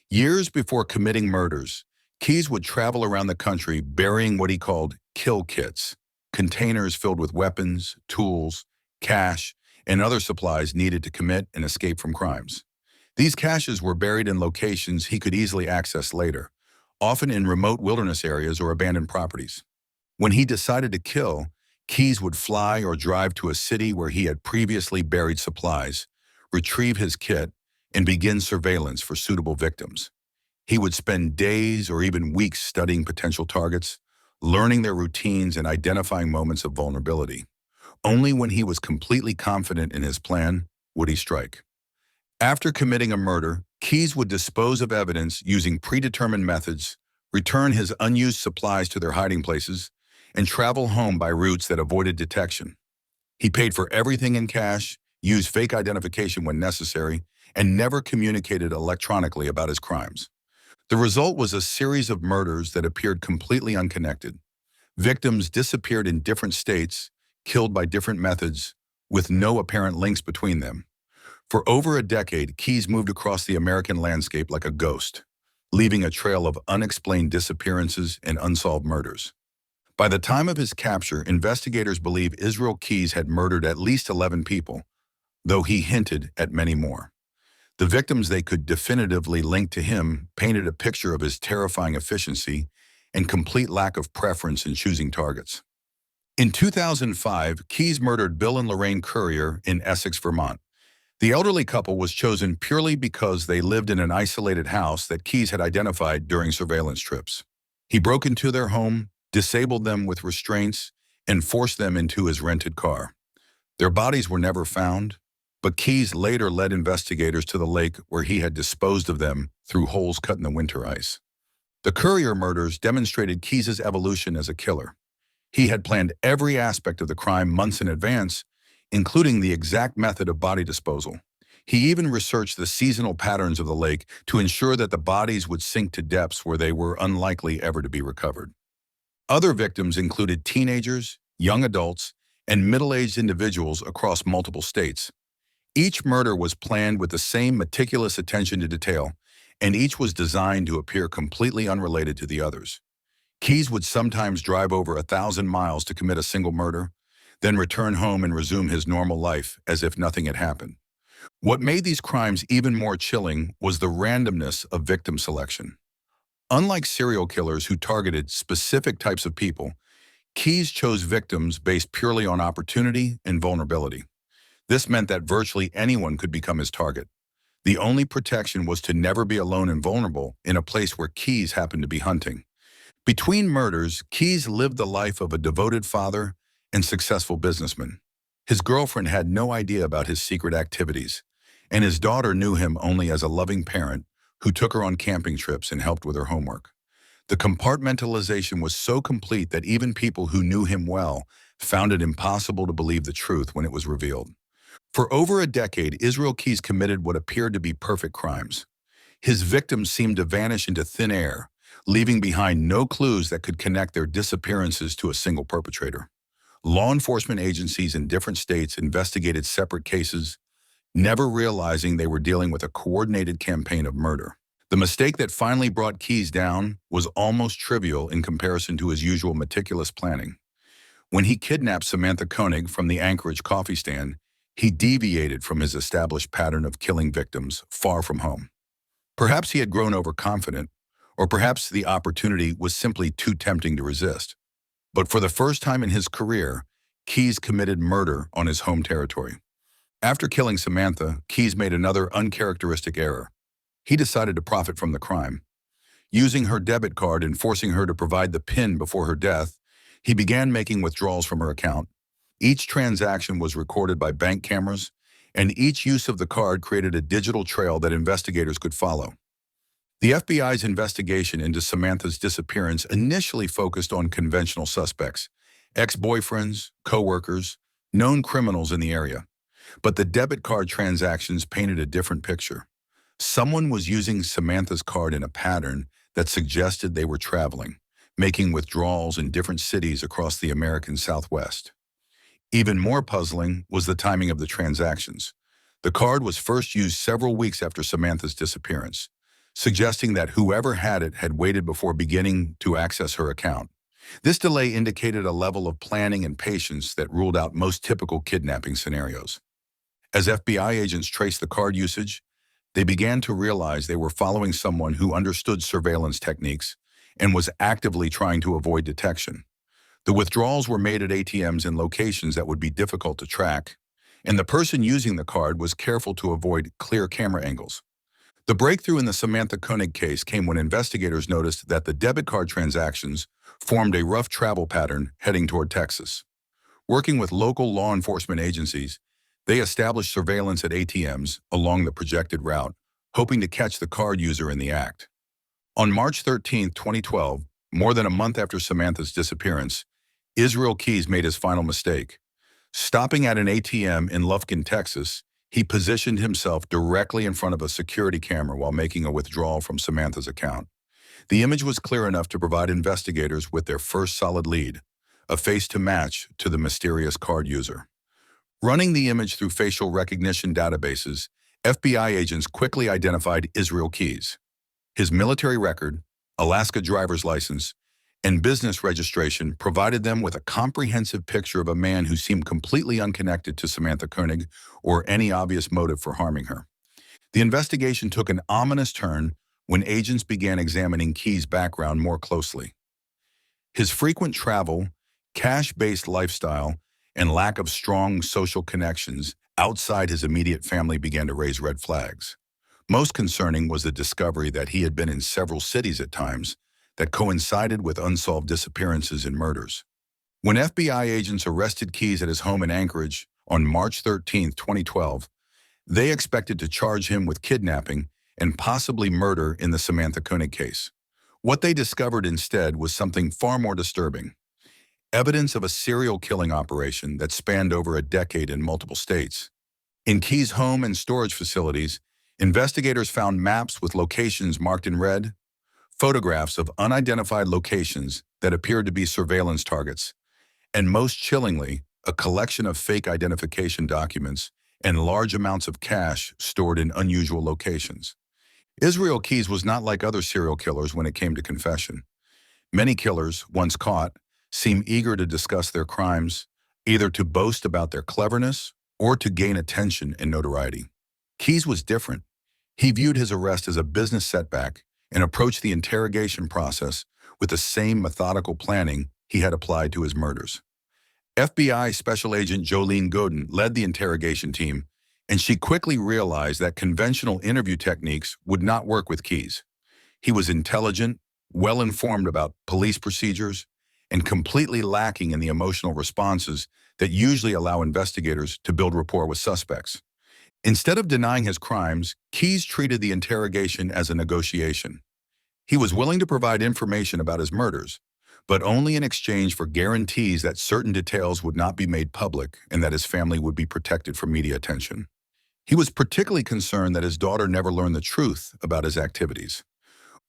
Years before committing murders, Keyes would travel around the country burying what he called kill kits, containers filled with weapons, tools, cash, and other supplies needed to commit and escape from crimes. These caches were buried in locations he could easily access later, often in remote wilderness areas or abandoned properties. When he decided to kill, Keyes would fly or drive to a city where he had previously buried supplies, retrieve his kit, and begin surveillance for suitable victims. He would spend days or even weeks studying potential targets, learning their routines and identifying moments of vulnerability. Only when he was completely confident in his plan would he strike. After committing a murder, Keyes would dispose of evidence using predetermined methods, return his unused supplies to their hiding places, and travel home by routes that avoided detection. He paid for everything in cash, used fake identification when necessary, and never communicated electronically about his crimes. The result was a series of murders that appeared completely unconnected. Victims disappeared in different states, killed by different methods, with no apparent links between them. For over a decade, Keyes moved across the American landscape like a ghost, leaving a trail of unexplained disappearances and unsolved murders. By the time of his capture, investigators believe Israel Keyes had murdered at least 11 people, though he hinted at many more. The victims they could definitively link to him painted a picture of his terrifying efficiency and complete lack of preference in choosing targets. In 2005, Keyes murdered Bill and Lorraine Currier in Essex, Vermont. The elderly couple was chosen purely because they lived in an isolated house that Keyes had identified during surveillance trips. He broke into their home, disabled them with restraints, and forced them into his rented car. Their bodies were never found, but Keyes later led investigators to the lake where he had disposed of them through holes cut in the winter ice. The Currier murders demonstrated Keyes' evolution as a killer. He had planned every aspect of the crime months in advance, including the exact method of body disposal. He even researched the seasonal patterns of the lake to ensure that the bodies would sink to depths where they were unlikely ever to be recovered. Other victims included teenagers, young adults, and middle-aged individuals across multiple states. Each murder was planned with the same meticulous attention to detail, and each was designed to appear completely unrelated to the others. Keyes would sometimes drive over 1,000 miles to commit a single murder, then return home and resume his normal life as if nothing had happened. What made these crimes even more chilling was the randomness of victim selection. Unlike serial killers who targeted specific types of people, Keyes chose victims based purely on opportunity and vulnerability. This meant that virtually anyone could become his target. The only protection was to never be alone and vulnerable in a place where Keyes happened to be hunting. Between murders, Keyes lived the life of a devoted father and successful businessman. His girlfriend had no idea about his secret activities, and his daughter knew him only as a loving parent who took her on camping trips and helped with her homework. The compartmentalization was so complete that even people who knew him well found it impossible to believe the truth when it was revealed. For over a decade, Israel Keyes committed what appeared to be perfect crimes. His victims seemed to vanish into thin air, leaving behind no clues that could connect their disappearances to a single perpetrator. Law enforcement agencies in different states investigated separate cases, never realizing they were dealing with a coordinated campaign of murder. The mistake that finally brought Keyes down was almost trivial in comparison to his usual meticulous planning. When he kidnapped Samantha Koenig from the Anchorage coffee stand, he deviated from his established pattern of killing victims far from home. Perhaps he had grown overconfident, or perhaps the opportunity was simply too tempting to resist. But for the first time in his career, Keyes committed murder on his home territory. After killing Samantha, Keyes made another uncharacteristic error. He decided to profit from the crime. Using her debit card and forcing her to provide the PIN before her death, he began making withdrawals from her account. Each transaction was recorded by bank cameras, and each use of the card created a digital trail that investigators could follow. The FBI's investigation into Samantha's disappearance initially focused on conventional suspects, ex-boyfriends, co-workers, known criminals in the area. But the debit card transactions painted a different picture. Someone was using Samantha's card in a pattern that suggested they were traveling, making withdrawals in different cities across the American Southwest. Even more puzzling was the timing of the transactions. The card was first used several weeks after Samantha's disappearance, suggesting that whoever had it had waited before beginning to access her account. This delay indicated a level of planning and patience that ruled out most typical kidnapping scenarios. As FBI agents traced the card usage, they began to realize they were following someone who understood surveillance techniques and was actively trying to avoid detection. The withdrawals were made at ATMs in locations that would be difficult to track, and the person using the card was careful to avoid clear camera angles. The breakthrough in the Samantha Koenig case came when investigators noticed that the debit card transactions formed a rough travel pattern heading toward Texas. Working with local law enforcement agencies, they established surveillance at ATMs along the projected route, hoping to catch the card user in the act. On March 13, 2012, more than a month after Samantha's disappearance, Israel Keys made his final mistake. Stopping at an ATM in Lufkin, Texas, he positioned himself directly in front of a security camera while making a withdrawal from Samantha's account. The image was clear enough to provide investigators with their first solid lead, a face to match to the mysterious card user. Running the image through facial recognition databases, FBI agents quickly identified Israel Keys. His military record, Alaska driver's license, and business registration provided them with a comprehensive picture of a man who seemed completely unconnected to Samantha Koenig or any obvious motive for harming her. The investigation took an ominous turn when agents began examining Keys' background more closely. His frequent travel, cash-based lifestyle, and lack of strong social connections outside his immediate family began to raise red flags. Most concerning was the discovery that he had been in several cities at times that coincided with unsolved disappearances and murders. When FBI agents arrested Keys at his home in Anchorage on March 13, 2012, they expected to charge him with kidnapping and possibly murder in the Samantha Koenig case. What they discovered instead was something far more disturbing: evidence of a serial killing operation that spanned over a decade in multiple states. In Keys' home and storage facilities, investigators found maps with locations marked in red, photographs of unidentified locations that appeared to be surveillance targets, and most chillingly, a collection of fake identification documents and large amounts of cash stored in unusual locations. Israel Keys was not like other serial killers when it came to confession. Many killers, once caught, seem eager to discuss their crimes, either to boast about their cleverness or to gain attention and notoriety. Keys was different. He viewed his arrest as a business setback and approached the interrogation process with the same methodical planning he had applied to his murders. FBI Special Agent Jolene Godin led the interrogation team, and she quickly realized that conventional interview techniques would not work with Keys. He was intelligent, well-informed about police procedures, and completely lacking in the emotional responses that usually allow investigators to build rapport with suspects. Instead of denying his crimes, Keys treated the interrogation as a negotiation. He was willing to provide information about his murders, but only in exchange for guarantees that certain details would not be made public and that his family would be protected from media attention. He was particularly concerned that his daughter never learned the truth about his activities.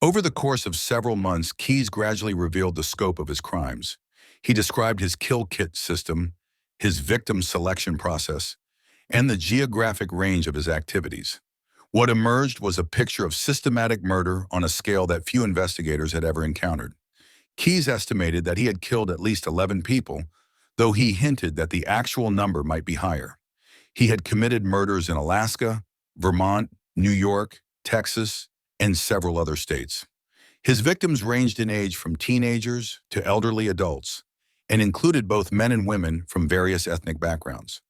Over the course of several months, Keys gradually revealed the scope of his crimes. He described his kill kit system, his victim selection process, and the geographic range of his activities. What emerged was a picture of systematic murder on a scale that few investigators had ever encountered. Keys estimated that he had killed at least 11 people, though he hinted that the actual number might be higher. He had committed murders in Alaska, Vermont, New York, Texas, and several other states. His victims ranged in age from teenagers to elderly adults, and included both men and women from various ethnic backgrounds.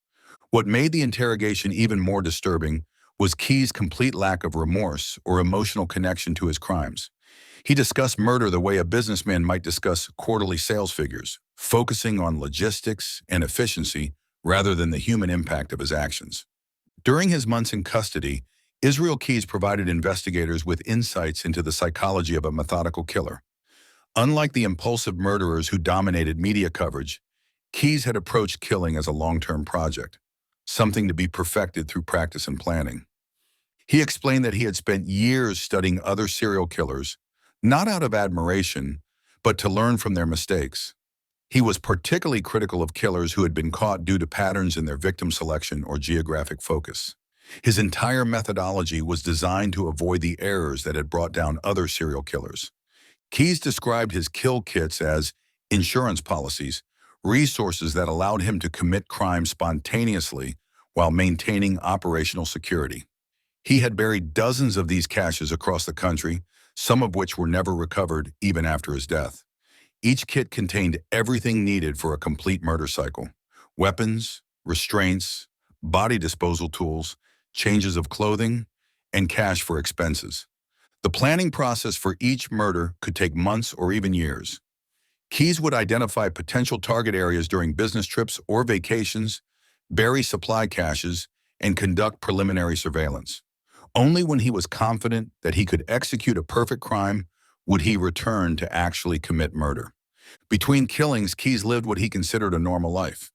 What made the interrogation even more disturbing was Keys' complete lack of remorse or emotional connection to his crimes. He discussed murder the way a businessman might discuss quarterly sales figures, focusing on logistics and efficiency rather than the human impact of his actions. During his months in custody, Israel Keys provided investigators with insights into the psychology of a methodical killer. Unlike the impulsive murderers who dominated media coverage, Keys had approached killing as a long-term project, something to be perfected through practice and planning. He explained that he had spent years studying other serial killers, not out of admiration, but to learn from their mistakes. He was particularly critical of killers who had been caught due to patterns in their victim selection or geographic focus. His entire methodology was designed to avoid the errors that had brought down other serial killers. Keys described his kill kits as insurance policies, resources that allowed him to commit crimes spontaneously while maintaining operational security. He had buried dozens of these caches across the country, some of which were never recovered even after his death. Each kit contained everything needed for a complete murder cycle: weapons, restraints, body disposal tools, changes of clothing, and cash for expenses. The planning process for each murder could take months or even years. Keyes would identify potential target areas during business trips or vacations, bury supply caches, and conduct preliminary surveillance. Only when he was confident that he could execute a perfect crime would he return to actually commit murder. Between killings, Keyes lived what he considered a normal life.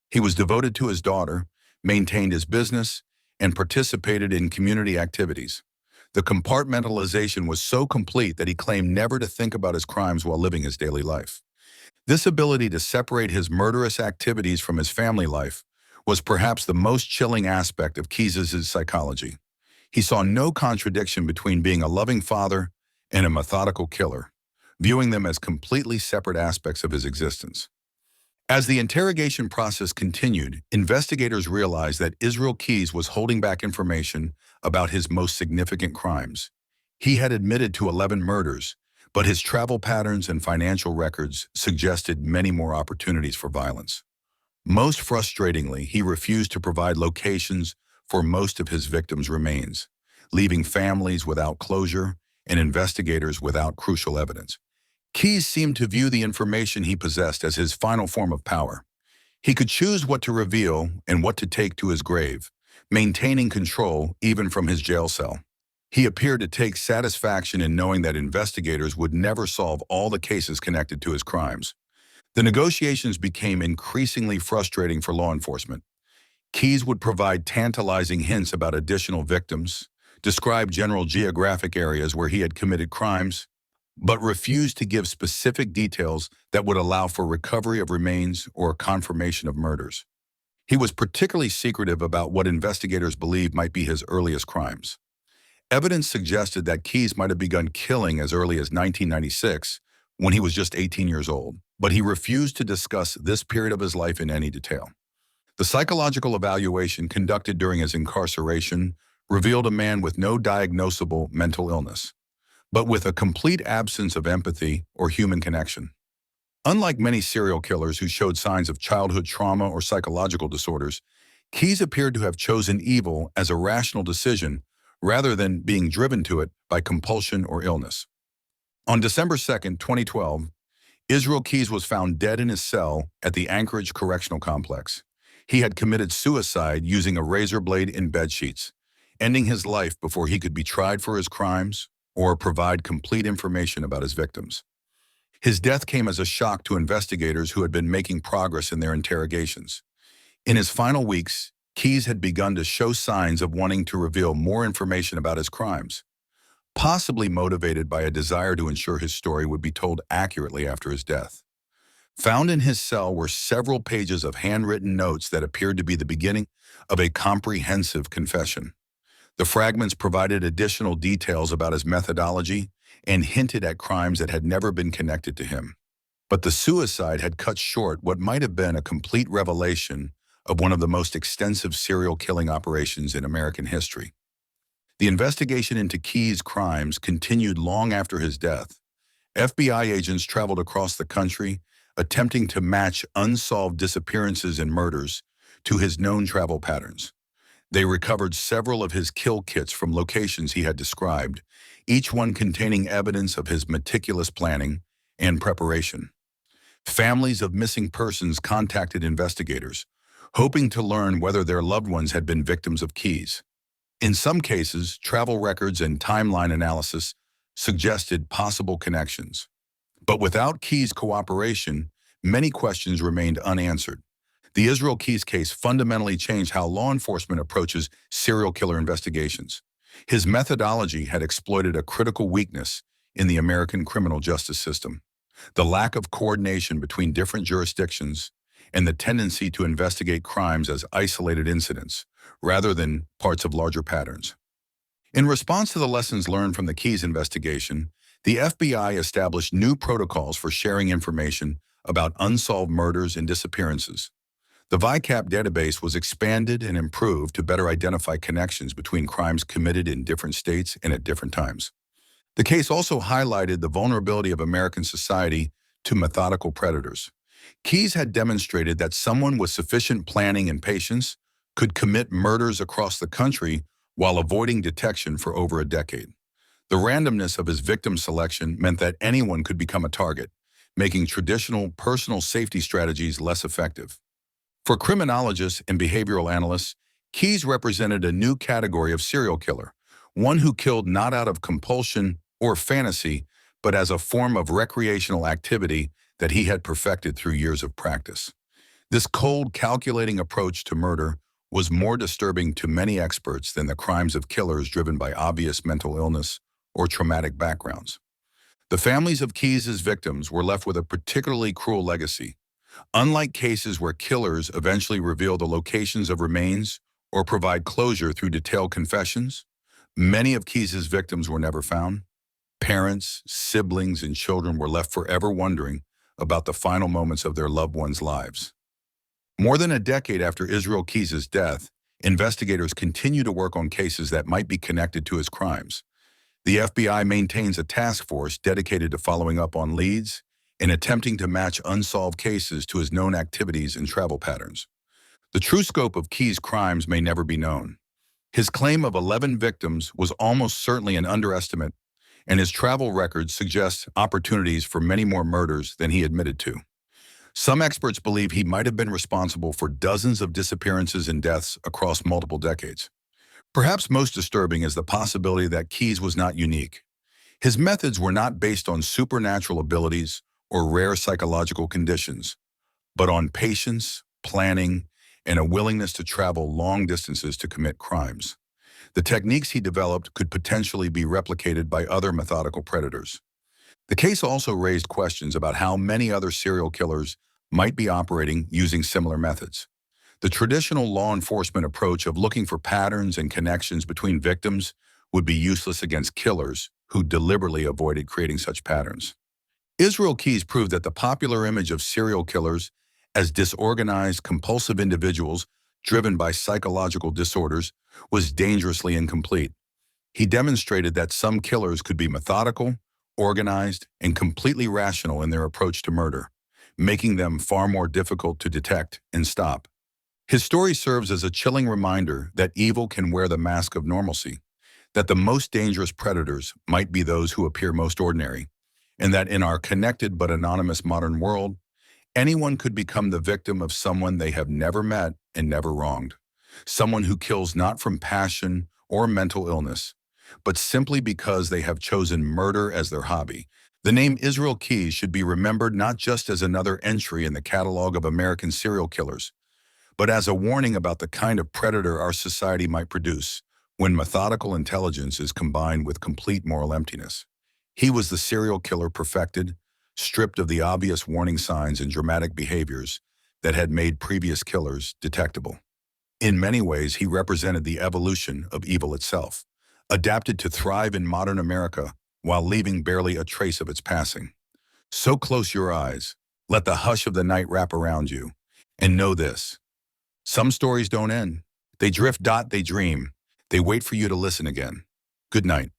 He was devoted to his daughter, maintained his business, and participated in community activities. The compartmentalization was so complete that he claimed never to think about his crimes while living his daily life. This ability to separate his murderous activities from his family life was perhaps the most chilling aspect of Keyes' psychology. He saw no contradiction between being a loving father and a methodical killer, viewing them as completely separate aspects of his existence. As the interrogation process continued, investigators realized that Israel Keyes was holding back information about his most significant crimes. He had admitted to 11 murders, but his travel patterns and financial records suggested many more opportunities for violence. Most frustratingly, he refused to provide locations for most of his victims' remains, leaving families without closure and investigators without crucial evidence. Keyes seemed to view the information he possessed as his final form of power. He could choose what to reveal and what to take to his grave, maintaining control even from his jail cell. He appeared to take satisfaction in knowing that investigators would never solve all the cases connected to his crimes. The negotiations became increasingly frustrating for law enforcement. Keyes would provide tantalizing hints about additional victims, describe general geographic areas where he had committed crimes, but refused to give specific details that would allow for recovery of remains or confirmation of murders. He was particularly secretive about what investigators believed might be his earliest crimes. Evidence suggested that Keyes might have begun killing as early as 1996, when he was just 18 years old, but he refused to discuss this period of his life in any detail. The psychological evaluation conducted during his incarceration revealed a man with no diagnosable mental illness, but with a complete absence of empathy or human connection. Unlike many serial killers who showed signs of childhood trauma or psychological disorders, Keyes appeared to have chosen evil as a rational decision rather than being driven to it by compulsion or illness. On December 2, 2012, Israel Keyes was found dead in his cell at the Anchorage Correctional Complex. He had committed suicide using a razor blade in bedsheets, ending his life before he could be tried for his crimes or provide complete information about his victims. His death came as a shock to investigators who had been making progress in their interrogations. In his final weeks, Keyes had begun to show signs of wanting to reveal more information about his crimes, possibly motivated by a desire to ensure his story would be told accurately after his death. Found in his cell were several pages of handwritten notes that appeared to be the beginning of a comprehensive confession. The fragments provided additional details about his methodology and hinted at crimes that had never been connected to him. But the suicide had cut short what might have been a complete revelation of one of the most extensive serial killing operations in American history. The investigation into Keyes' crimes continued long after his death. FBI agents traveled across the country, attempting to match unsolved disappearances and murders to his known travel patterns. They recovered several of his kill kits from locations he had described, each one containing evidence of his meticulous planning and preparation. Families of missing persons contacted investigators, hoping to learn whether their loved ones had been victims of Keyes. In some cases, travel records and timeline analysis suggested possible connections. But without Keyes' cooperation, many questions remained unanswered. The Israel Keyes case fundamentally changed how law enforcement approaches serial killer investigations. His methodology had exploited a critical weakness in the American criminal justice system: the lack of coordination between different jurisdictions and the tendency to investigate crimes as isolated incidents, rather than parts of larger patterns. In response to the lessons learned from the Keyes investigation, the FBI established new protocols for sharing information about unsolved murders and disappearances. The VICAP database was expanded and improved to better identify connections between crimes committed in different states and at different times. The case also highlighted the vulnerability of American society to methodical predators. Keyes had demonstrated that someone with sufficient planning and patience could commit murders across the country while avoiding detection for over a decade. The randomness of his victim selection meant that anyone could become a target, making traditional personal safety strategies less effective. For criminologists and behavioral analysts, Keyes represented a new category of serial killer, one who killed not out of compulsion or fantasy, but as a form of recreational activity that he had perfected through years of practice. This cold, calculating approach to murder was more disturbing to many experts than the crimes of killers driven by obvious mental illness or traumatic backgrounds. The families of Keyes' victims were left with a particularly cruel legacy. Unlike cases where killers eventually reveal the locations of remains or provide closure through detailed confessions, many of Keyes' victims were never found. Parents, siblings, and children were left forever wondering about the final moments of their loved ones' lives. More than a decade after Israel Keyes' death, investigators continue to work on cases that might be connected to his crimes. The FBI maintains a task force dedicated to following up on leads and attempting to match unsolved cases to his known activities and travel patterns. The true scope of Keyes' crimes may never be known. His claim of 11 victims was almost certainly an underestimate, and his travel records suggest opportunities for many more murders than he admitted to. Some experts believe he might have been responsible for dozens of disappearances and deaths across multiple decades. Perhaps most disturbing is the possibility that Keyes was not unique. His methods were not based on supernatural abilities or rare psychological conditions, but on patience, planning, and a willingness to travel long distances to commit crimes. The techniques he developed could potentially be replicated by other methodical predators. The case also raised questions about how many other serial killers might be operating using similar methods. The traditional law enforcement approach of looking for patterns and connections between victims would be useless against killers who deliberately avoided creating such patterns. Israel Keyes proved that the popular image of serial killers as disorganized, compulsive individuals driven by psychological disorders was dangerously incomplete. He demonstrated that some killers could be methodical, organized, and completely rational in their approach to murder, making them far more difficult to detect and stop. His story serves as a chilling reminder that evil can wear the mask of normalcy, that the most dangerous predators might be those who appear most ordinary, and that in our connected but anonymous modern world, anyone could become the victim of someone they have never met and never wronged. Someone who kills not from passion or mental illness, but simply because they have chosen murder as their hobby. The name Israel Keyes should be remembered not just as another entry in the catalog of American serial killers, but as a warning about the kind of predator our society might produce when methodical intelligence is combined with complete moral emptiness. He was the serial killer perfected, stripped of the obvious warning signs and dramatic behaviors that had made previous killers detectable. In many ways, he represented the evolution of evil itself, adapted to thrive in modern America while leaving barely a trace of its passing. So close your eyes, let the hush of the night wrap around you, and know this: some stories don't end. They drift. They dream. They wait for you to listen again. Good night.